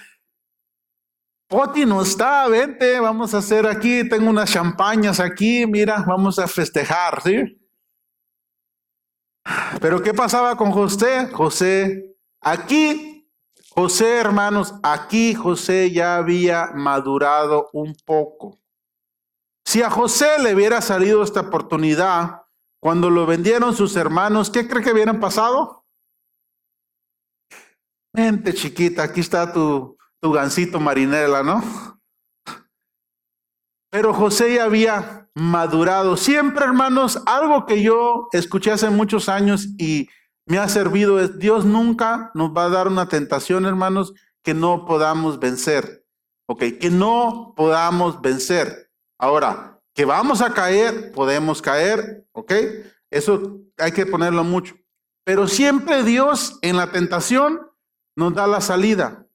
[SPEAKER 1] Poti no está, vente, vamos a hacer aquí, tengo unas champañas aquí, mira, vamos a festejar, ¿sí? Pero ¿qué pasaba con José? José, hermanos, aquí José ya había madurado un poco. Si a José le hubiera salido esta oportunidad, cuando lo vendieron sus hermanos, ¿qué cree que hubieran pasado? Vente, chiquita, aquí está tu gansito marinela, ¿no? Pero José ya había madurado. Siempre, hermanos, algo que yo escuché hace muchos años y me ha servido es, Dios nunca nos va a dar una tentación, hermanos, que no podamos vencer. Ok, que no podamos vencer. Ahora, que vamos a caer, podemos caer, ok. Eso hay que ponerlo mucho. Pero siempre Dios en la tentación nos da la salida.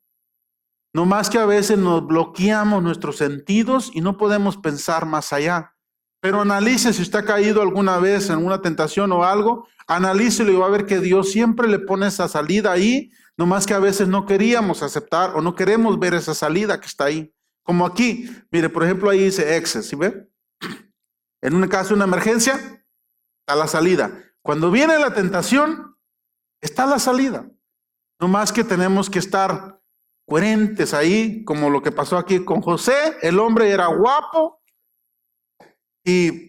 [SPEAKER 1] No más que a veces nos bloqueamos nuestros sentidos y no podemos pensar más allá. Pero analice si usted ha caído alguna vez en una tentación o algo, analícelo y va a ver que Dios siempre le pone esa salida ahí, no más que a veces no queríamos aceptar o no queremos ver esa salida que está ahí. Como aquí, mire, por ejemplo, ahí dice exit, ¿sí ve? En un caso de una emergencia, está la salida. Cuando viene la tentación, está la salida. No más que tenemos que estar coherentes ahí, como lo que pasó aquí con José. El hombre era guapo,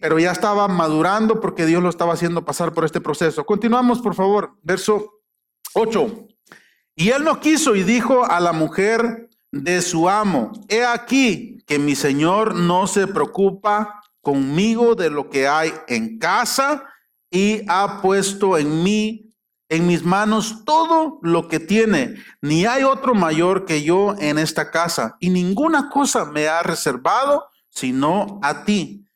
[SPEAKER 1] pero ya estaba madurando porque Dios lo estaba haciendo pasar por este proceso. Continuamos, por favor, verso 8. Y él no quiso y dijo a la mujer de su amo, he aquí que mi señor no se preocupa conmigo de lo que hay en casa y ha puesto en mis manos todo lo que tiene. Ni hay otro mayor que yo en esta casa y ninguna cosa me ha reservado sino a ti.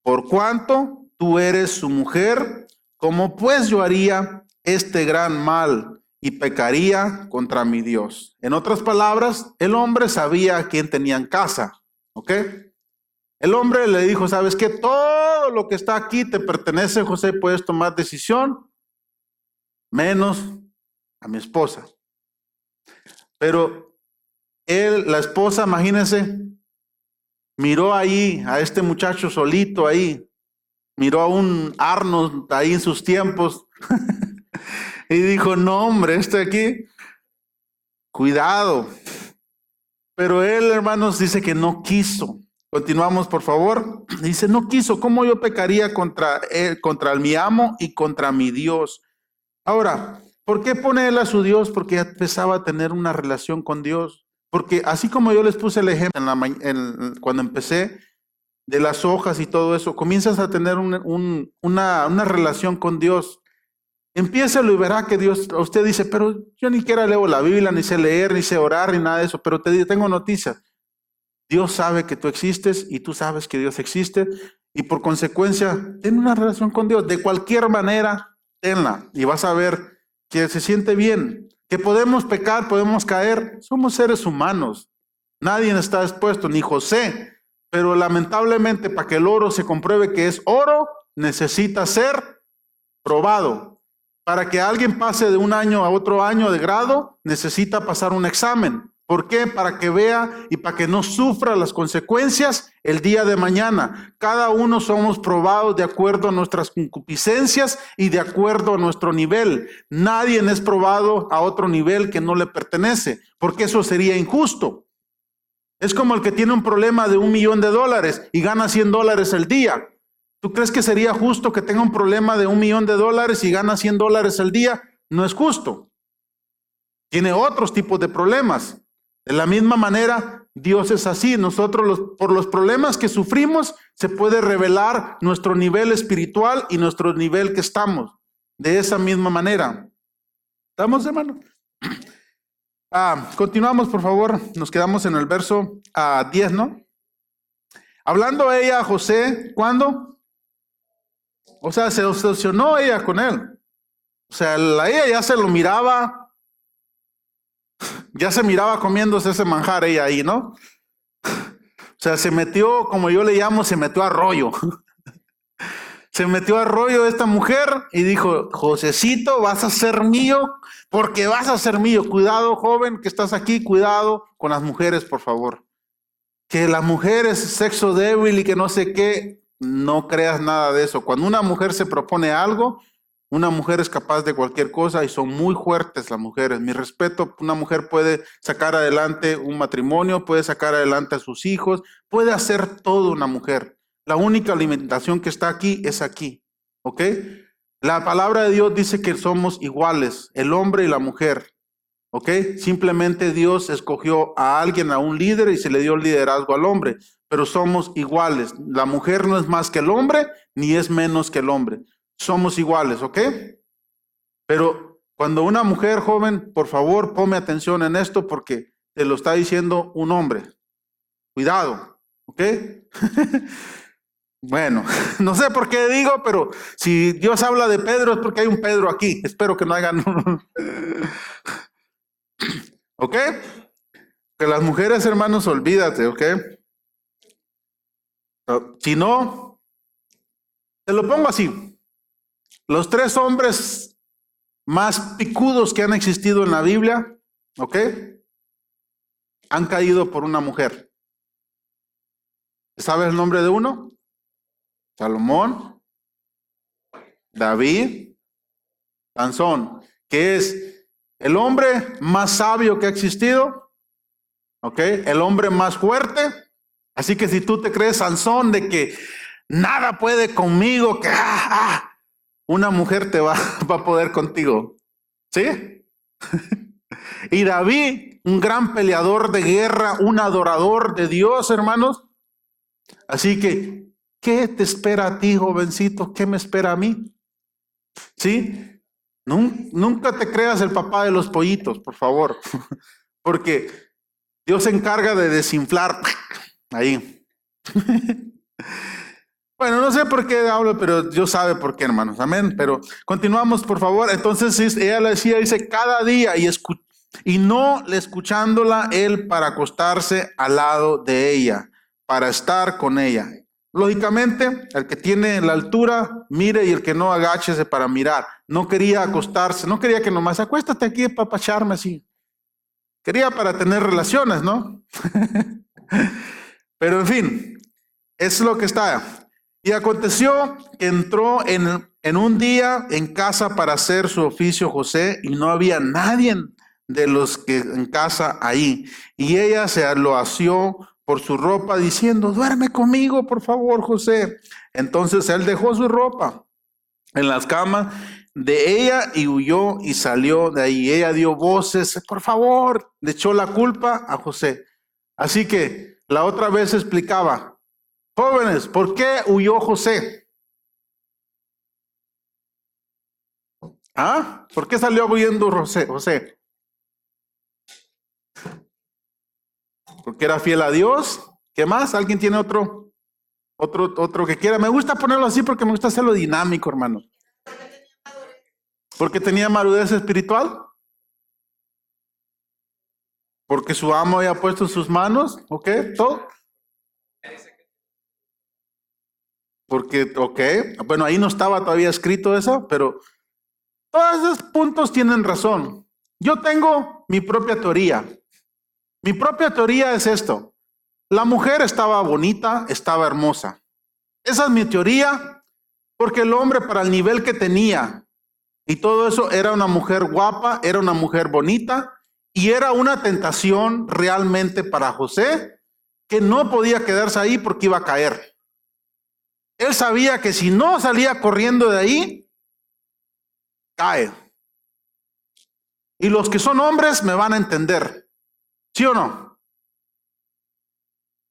[SPEAKER 1] Por cuanto tú eres su mujer, ¿cómo pues yo haría este gran mal y pecaría contra mi Dios? En otras palabras, el hombre sabía a quién tenía en casa, ¿ok? El hombre le dijo, ¿sabes qué? Todo lo que está aquí te pertenece, José, puedes tomar decisión, menos a mi esposa. Pero la esposa, imagínense, miró ahí a este muchacho solito ahí, miró a un Arnold ahí en sus tiempos y dijo, no hombre, este aquí, cuidado. Pero él, hermanos, dice que no quiso. Continuamos, por favor. Dice, no quiso. ¿Cómo yo pecaría contra él, contra mi amo y contra mi Dios? Ahora, ¿por qué pone él a su Dios? Porque ya empezaba a tener una relación con Dios. Porque así como yo les puse el ejemplo cuando empecé de las hojas y todo eso, comienzas a tener una relación con Dios. Empiézalo y verá que Dios, usted dice, pero yo ni siquiera leo la Biblia, ni sé leer, ni sé orar, ni nada de eso, pero tengo noticias. Dios sabe que tú existes y tú sabes que Dios existe y por consecuencia, ten una relación con Dios. De cualquier manera, tenla y vas a ver que se siente bien. Que podemos pecar, podemos caer. Somos seres humanos. Nadie está expuesto, ni José. Pero lamentablemente, para que el oro se compruebe que es oro, necesita ser probado. Para que alguien pase de un año a otro año de grado, necesita pasar un examen. ¿Por qué? Para que vea y para que no sufra las consecuencias el día de mañana. Cada uno somos probados de acuerdo a nuestras concupiscencias y de acuerdo a nuestro nivel. Nadie es probado a otro nivel que no le pertenece, porque eso sería injusto. Es como el que tiene un problema de $1,000,000 y gana $100 al día. ¿Tú crees que sería justo que tenga un problema de $1,000,000 y gana $100 al día? No es justo. Tiene otros tipos de problemas. De la misma manera, Dios es así. Nosotros, por los problemas que sufrimos, se puede revelar nuestro nivel espiritual y nuestro nivel que estamos. De esa misma manera. ¿Estamos, hermano? Continuamos, por favor. Nos quedamos en el verso 10, ¿no? Hablando ella a José, ¿cuándo? O sea, se obsesionó ella con él. O sea, ella ya se lo miraba. Ya se miraba comiéndose ese manjar ella ahí, ¿no? O sea, se metió, como yo le llamo, se metió a rollo. Se metió a rollo esta mujer y dijo, Josecito, vas a ser mío, porque vas a ser mío. Cuidado, joven, que estás aquí, cuidado con las mujeres, por favor. Que la mujer es sexo débil y que no sé qué, no creas nada de eso. Cuando una mujer se propone algo, una mujer es capaz de cualquier cosa y son muy fuertes las mujeres. Mi respeto, una mujer puede sacar adelante un matrimonio, puede sacar adelante a sus hijos, puede hacer todo una mujer. La única limitación que está aquí es aquí, ¿ok? La palabra de Dios dice que somos iguales, el hombre y la mujer, ¿ok? Simplemente Dios escogió a alguien, a un líder y se le dio el liderazgo al hombre, pero somos iguales. La mujer no es más que el hombre, ni es menos que el hombre. Somos iguales, ¿ok? Pero cuando una mujer joven, por favor, ponme atención en esto porque te lo está diciendo un hombre. Cuidado, ¿ok? Bueno, no sé por qué digo, pero si Dios habla de Pedro es porque hay un Pedro aquí. Espero que no hagan... ¿Ok? Que las mujeres, hermanos, olvídate, ¿ok? Si no, te lo pongo así. Los 3 hombres más picudos que han existido en la Biblia, ¿ok? Han caído por una mujer. ¿Sabes el nombre de uno? Salomón, David, Sansón, que es el hombre más sabio que ha existido, ¿ok? El hombre más fuerte. Así que si tú te crees Sansón de que nada puede conmigo, que una mujer te va a poder contigo, ¿sí? Y David, un gran peleador de guerra, un adorador de Dios, hermanos. Así que, ¿qué te espera a ti, jovencito? ¿Qué me espera a mí? ¿Sí? Nunca te creas el papá de los pollitos, por favor. Porque Dios se encarga de desinflar ahí. Bueno, no sé por qué hablo, pero Dios sabe por qué, hermanos. Amén. Pero continuamos, por favor. Entonces ella le decía, dice, cada día y no le escuchándola él para acostarse al lado de ella, para estar con ella. Lógicamente, el que tiene la altura, mire, y el que no, agáchese para mirar. No quería acostarse, no quería que nomás acuéstate aquí para papacharme así. Quería para tener relaciones, ¿no? Pero en fin, es lo que está. Y aconteció que entró en un día en casa para hacer su oficio José y no había nadie de los que en casa ahí. Y ella se lo asió por su ropa diciendo, duerme conmigo, por favor, José. Entonces él dejó su ropa en las camas de ella y huyó y salió de ahí. Ella dio voces, por favor, le echó la culpa a José. Así que la otra vez explicaba, jóvenes, ¿por qué huyó José? ¿Por qué salió huyendo José? Porque era fiel a Dios. ¿Qué más? ¿Alguien tiene otro? Otro que quiera. Me gusta ponerlo así porque me gusta hacerlo dinámico, hermano. Porque tenía madurez espiritual. Porque su amo había puesto en sus manos. ¿Ok? ¿Todo? Porque, ok. Bueno, ahí no estaba todavía escrito eso, pero todos esos puntos tienen razón. Yo tengo mi propia teoría. Mi propia teoría es esto. La mujer estaba bonita, estaba hermosa. Esa es mi teoría, porque el hombre para el nivel que tenía y todo eso era una mujer guapa, era una mujer bonita y era una tentación realmente para José que no podía quedarse ahí porque iba a caer. Él sabía que si no salía corriendo de ahí, cae. Y los que son hombres me van a entender. ¿Sí o no?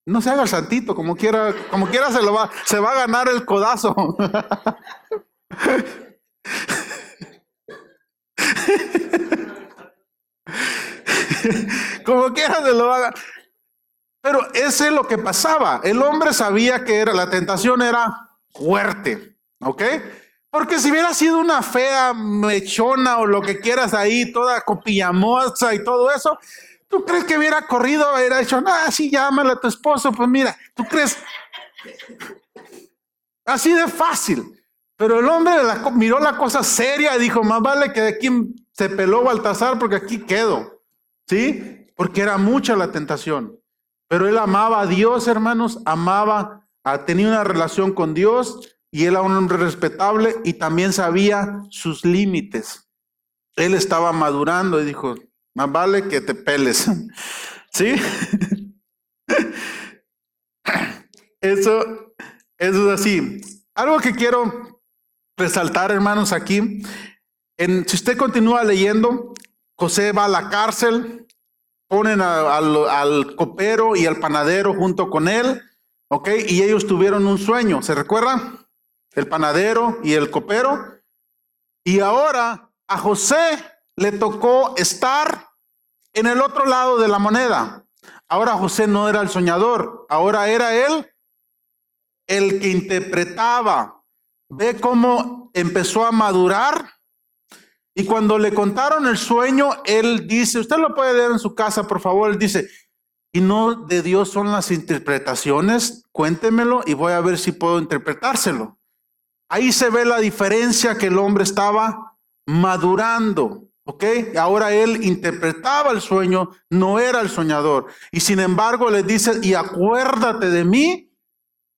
[SPEAKER 1] No se haga el santito, como quiera se va a ganar el codazo. Como quiera se lo va a ganar. Pero ese es lo que pasaba. El hombre sabía que la tentación era fuerte, ¿ok? Porque si hubiera sido una fea mechona o lo que quieras ahí, toda copillamosa y todo eso, ¿tú crees que hubiera corrido, hubiera dicho, sí, llámale a tu esposo? Pues mira, ¿tú crees? Así de fácil. Pero el hombre miró la cosa seria y dijo, más vale que de aquí se peló Baltasar porque aquí quedo. ¿Sí? Porque era mucha la tentación. Pero él amaba a Dios, hermanos, tenía una relación con Dios y él era un hombre respetable y también sabía sus límites. Él estaba madurando y dijo, más vale que te peles. ¿Sí? Eso es así. Algo que quiero resaltar, hermanos, aquí. Si usted continúa leyendo, José va a la cárcel, ponen al copero y al panadero junto con él, ¿ok? Y ellos tuvieron un sueño, ¿se recuerdan? El panadero y el copero. Y ahora a José le tocó estar en el otro lado de la moneda. Ahora José no era el soñador, ahora era él el que interpretaba. Ve cómo empezó a madurar. Y cuando le contaron el sueño, él dice, usted lo puede leer en su casa, por favor, él dice, y no de Dios son las interpretaciones, cuéntemelo y voy a ver si puedo interpretárselo. Ahí se ve la diferencia que el hombre estaba madurando, ¿ok? Ahora él interpretaba el sueño, no era el soñador. Y sin embargo le dice, y acuérdate de mí,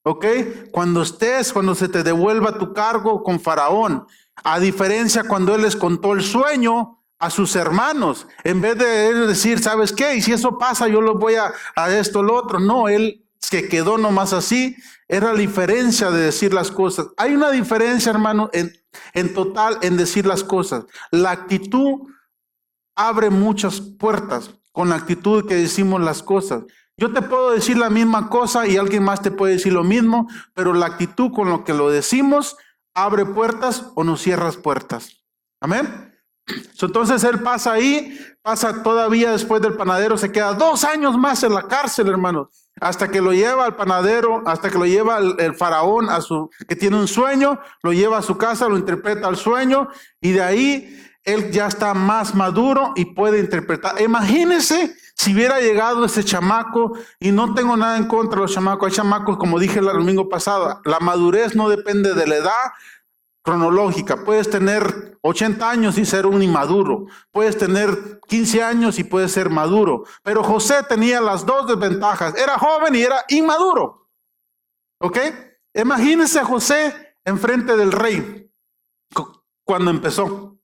[SPEAKER 1] ¿ok? Cuando se te devuelva tu cargo con Faraón. A diferencia cuando él les contó el sueño a sus hermanos, en vez de él decir, ¿sabes qué? Y si eso pasa, yo lo voy a esto, lo otro. No, él se quedó nomás así. Era la diferencia de decir las cosas. Hay una diferencia, hermano, en total en decir las cosas. La actitud abre muchas puertas con la actitud que decimos las cosas. Yo te puedo decir la misma cosa y alguien más te puede decir lo mismo, pero la actitud con lo que lo decimos abre puertas o nos cierra puertas. Amén. Entonces él pasa ahí, pasa todavía después del panadero, se queda 2 años más en la cárcel, hermano, hasta que lo lleva al panadero, hasta que lo lleva el faraón que tiene un sueño, lo lleva a su casa, lo interpreta el sueño y de ahí él ya está más maduro y puede interpretar. Imagínense si hubiera llegado ese chamaco, y no tengo nada en contra de los chamacos, hay chamacos, como dije el domingo pasado, la madurez no depende de la edad cronológica. Puedes tener 80 años y ser un inmaduro, puedes tener 15 años y puedes ser maduro, pero José tenía las dos desventajas, era joven y era inmaduro, ¿ok? Imagínense a José enfrente del rey cuando empezó.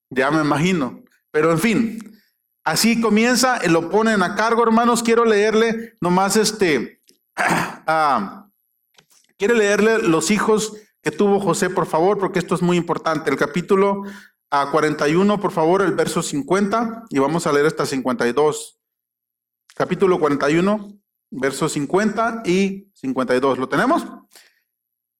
[SPEAKER 1] Ya me imagino, pero en fin, así comienza, lo ponen a cargo, hermanos. Quiero leerle nomás quiero leerle los hijos que tuvo José, por favor, porque esto es muy importante. El capítulo 41, por favor, el verso 50, y vamos a leer hasta 52. Capítulo 41, versos 50 y 52. ¿Lo tenemos?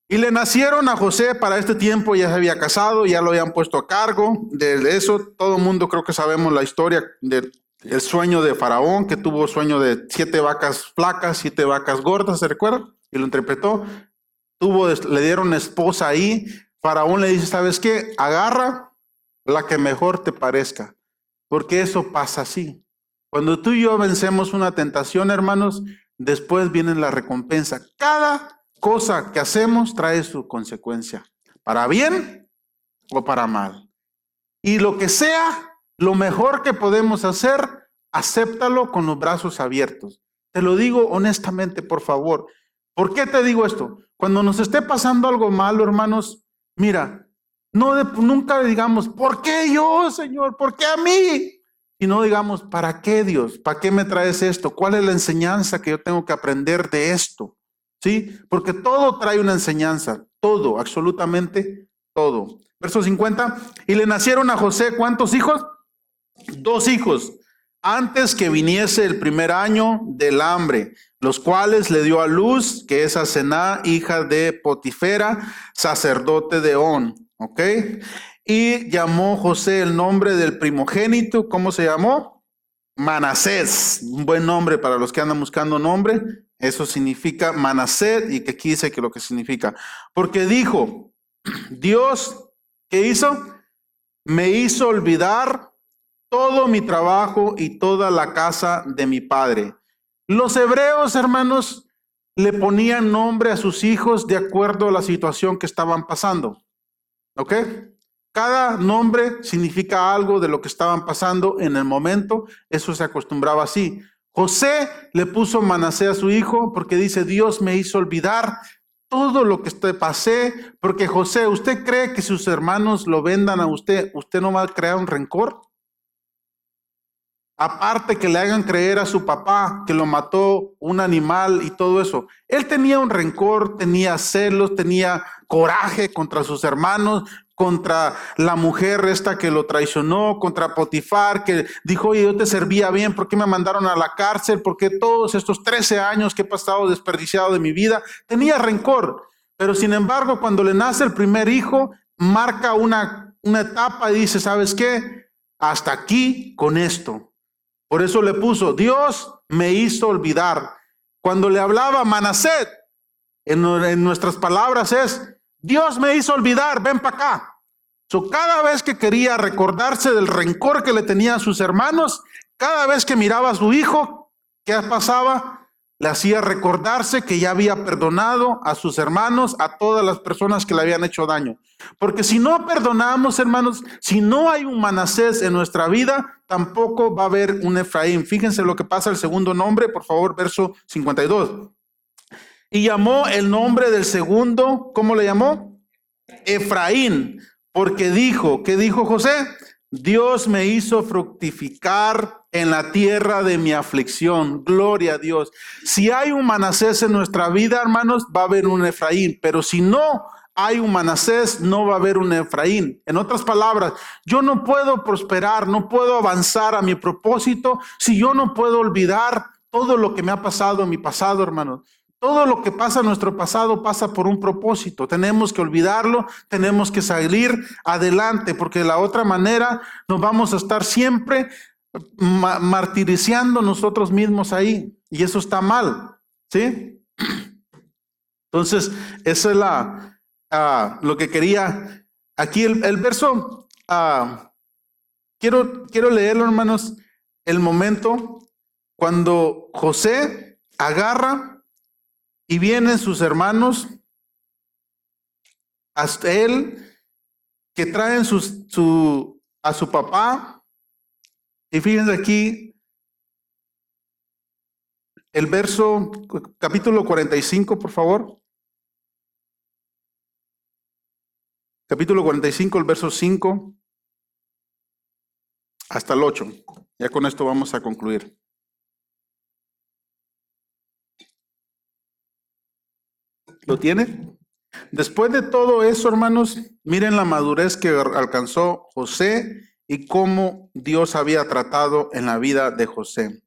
[SPEAKER 1] Y le nacieron a José para este tiempo, ya se había casado, ya lo habían puesto a cargo de eso. Todo el mundo creo que sabemos la historia de El sueño de Faraón, que tuvo sueño de 7 vacas flacas, 7 vacas gordas, ¿se recuerda? Y lo interpretó. Le dieron esposa ahí. Faraón le dice, ¿sabes qué? Agarra la que mejor te parezca, porque eso pasa así. Cuando tú y yo vencemos una tentación, hermanos, después viene la recompensa. Cada cosa que hacemos trae su consecuencia, para bien o para mal. Y lo que sea, lo mejor que podemos hacer, acéptalo con los brazos abiertos. Te lo digo honestamente, por favor. ¿Por qué te digo esto? Cuando nos esté pasando algo malo, hermanos, mira, nunca digamos, ¿por qué yo, Señor? ¿Por qué a mí? Y no digamos, ¿para qué, Dios? ¿Para qué me traes esto? ¿Cuál es la enseñanza que yo tengo que aprender de esto? ¿Sí? Porque todo trae una enseñanza, todo, absolutamente todo. Verso 50, y le nacieron a José, ¿cuántos hijos? 2 hijos, antes que viniese el primer año del hambre, los cuales le dio a luz, que es Asená, hija de Potifera, sacerdote de On. ¿Ok? Y llamó José el nombre del primogénito, ¿cómo se llamó? Manasés, un buen nombre para los que andan buscando nombre. Eso significa Manasés, y que aquí dice que lo que significa. Porque dijo, Dios, ¿qué hizo? Me hizo olvidar todo mi trabajo y toda la casa de mi padre. Los hebreos, hermanos, le ponían nombre a sus hijos de acuerdo a la situación que estaban pasando. ¿Ok? Cada nombre significa algo de lo que estaban pasando en el momento. Eso se acostumbraba así. José le puso Manasés a su hijo porque dice, Dios me hizo olvidar todo lo que pasé. Porque José, ¿usted cree que sus hermanos lo vendan a usted? ¿Usted no va a crear un rencor? Aparte que le hagan creer a su papá que lo mató un animal y todo eso. Él tenía un rencor, tenía celos, tenía coraje contra sus hermanos, contra la mujer esta que lo traicionó, contra Potifar, que dijo, oye, yo te servía bien, ¿por qué me mandaron a la cárcel? ¿Por qué todos estos 13 años que he pasado desperdiciado de mi vida? Tenía rencor, pero sin embargo, cuando le nace el primer hijo, marca una etapa y dice, ¿sabes qué? Hasta aquí con esto. Por eso le puso, Dios me hizo olvidar. Cuando le hablaba Manasés, en nuestras palabras es, Dios me hizo olvidar, ven para acá. Cada vez que quería recordarse del rencor que le tenía a sus hermanos, cada vez que miraba a su hijo, ¿qué pasaba? Le hacía recordarse que ya había perdonado a sus hermanos, a todas las personas que le habían hecho daño. Porque si no perdonamos, hermanos, si no hay un Manasés en nuestra vida, tampoco va a haber un Efraín. Fíjense lo que pasa el segundo nombre, por favor, verso 52. Y llamó el nombre del segundo, ¿cómo le llamó? Efraín, porque dijo, ¿qué dijo José? Dios me hizo fructificar en la tierra de mi aflicción. Gloria a Dios. Si hay un Manasés en nuestra vida, hermanos, va a haber un Efraín, pero si no hay un Manasés, no va a haber un Efraín. En otras palabras, yo no puedo prosperar, no puedo avanzar a mi propósito si yo no puedo olvidar todo lo que me ha pasado en mi pasado, hermanos. Todo lo que pasa en nuestro pasado pasa por un propósito. Tenemos que olvidarlo, tenemos que salir adelante, porque de la otra manera nos vamos a estar siempre martirizando nosotros mismos ahí. Y eso está mal, ¿sí? Entonces, eso es lo que quería. Aquí el verso, quiero leerlo, hermanos, el momento cuando José agarra y vienen sus hermanos hasta él, que traen a su papá. Y fíjense aquí, el verso, capítulo 45, por favor. Capítulo 45, el verso 5 hasta el 8. Ya con esto vamos a concluir. ¿Lo tiene? Después de todo eso, hermanos, miren la madurez que alcanzó José y cómo Dios había tratado en la vida de José.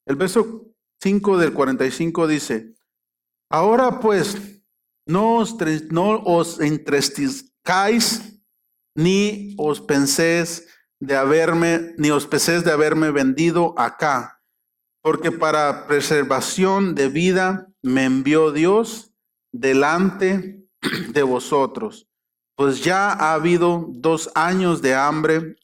[SPEAKER 1] El verso 5 del 45 dice, ahora pues, no os entristezcáis ni os penséis ni os peséis de haberme vendido acá, porque para preservación de vida me envió Dios delante de vosotros. Pues ya ha habido 2 años de hambre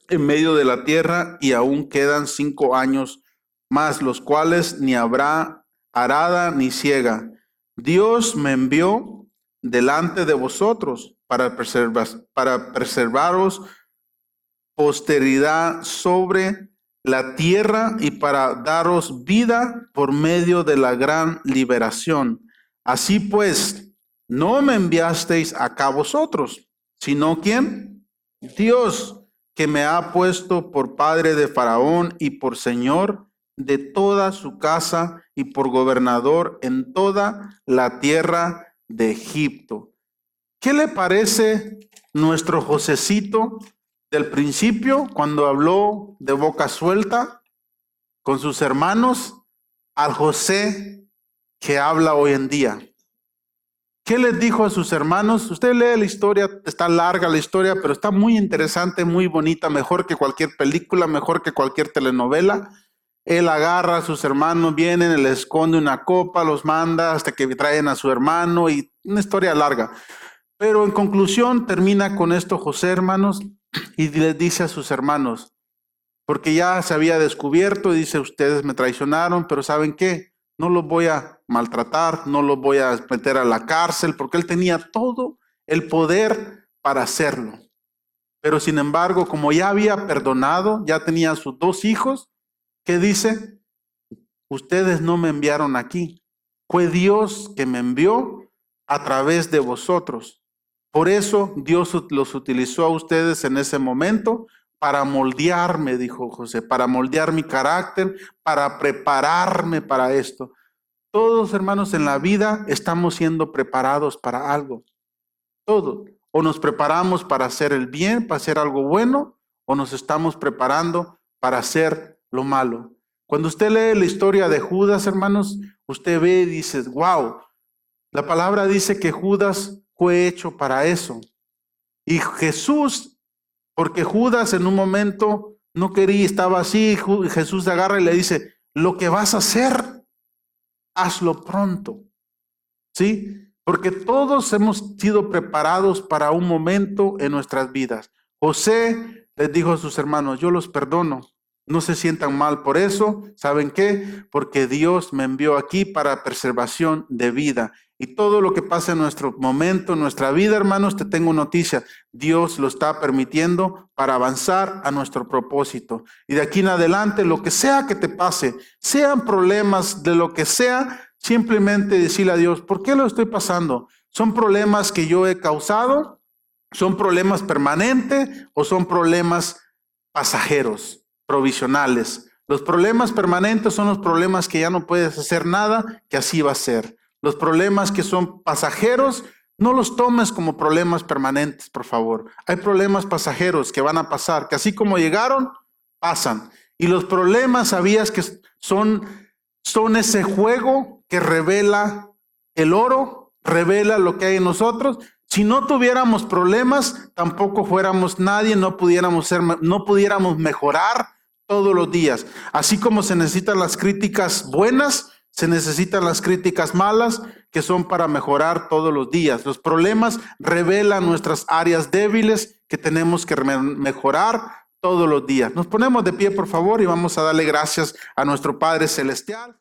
[SPEAKER 1] en medio de la tierra y aún quedan 5 años más, los cuales ni habrá arada ni siega. Dios me envió delante de vosotros para preservaros posteridad sobre la tierra y para daros vida por medio de la gran liberación. Así pues, no me enviasteis acá vosotros, sino ¿quién? Dios, que me ha puesto por padre de Faraón y por señor de toda su casa y por gobernador en toda la tierra de Egipto. ¿Qué le parece nuestro Josecito del principio cuando habló de boca suelta con sus hermanos al José que habla hoy en día? ¿Qué les dijo a sus hermanos? Usted lee la historia, está larga la historia, pero está muy interesante, muy bonita, mejor que cualquier película, mejor que cualquier telenovela. Él agarra a sus hermanos, vienen, le esconde una copa, los manda hasta que traen a su hermano y una historia larga. Pero en conclusión termina con esto José, hermanos, y les dice a sus hermanos, porque ya se había descubierto, y dice, ustedes me traicionaron, pero ¿saben qué? No los voy a maltratar, no los voy a meter a la cárcel, porque él tenía todo el poder para hacerlo. Pero sin embargo, como ya había perdonado, ya tenía a sus 2 hijos, ¿qué dice? Ustedes no me enviaron aquí, fue Dios que me envió a través de vosotros. Por eso Dios los utilizó a ustedes en ese momento para moldearme, dijo José, para moldear mi carácter, para prepararme para esto. Todos, hermanos, en la vida estamos siendo preparados para algo. Todos. O nos preparamos para hacer el bien, para hacer algo bueno, o nos estamos preparando para hacer lo malo. Cuando usted lee la historia de Judas, hermanos, usted ve y dice, wow, la palabra dice que Judas fue hecho para eso. Y Jesús, porque Judas en un momento no quería, estaba así, Jesús agarra y le dice, lo que vas a hacer, hazlo pronto. ¿Sí? Porque todos hemos sido preparados para un momento en nuestras vidas. José les dijo a sus hermanos, yo los perdono, no se sientan mal por eso. ¿Saben qué? Porque Dios me envió aquí para preservación de vida. Y todo lo que pasa en nuestro momento, en nuestra vida, hermanos, te tengo noticia. Dios lo está permitiendo para avanzar a nuestro propósito. Y de aquí en adelante, lo que sea que te pase, sean problemas de lo que sea, simplemente decirle a Dios, ¿por qué lo estoy pasando? ¿Son problemas que yo he causado? ¿Son problemas permanentes o son problemas pasajeros, provisionales? Los problemas permanentes son los problemas que ya no puedes hacer nada, que así va a ser. Los problemas que son pasajeros, no los tomes como problemas permanentes, por favor. Hay problemas pasajeros que van a pasar, que así como llegaron, pasan. Y los problemas, ¿sabías que son ese juego que revela el oro, revela lo que hay en nosotros? Si no tuviéramos problemas, tampoco fuéramos nadie, no pudiéramos mejorar todos los días. Así como se necesitan las críticas buenas, se necesitan las críticas malas, que son para mejorar todos los días. Los problemas revelan nuestras áreas débiles que tenemos que mejorar todos los días. Nos ponemos de pie, por favor, y vamos a darle gracias a nuestro Padre Celestial.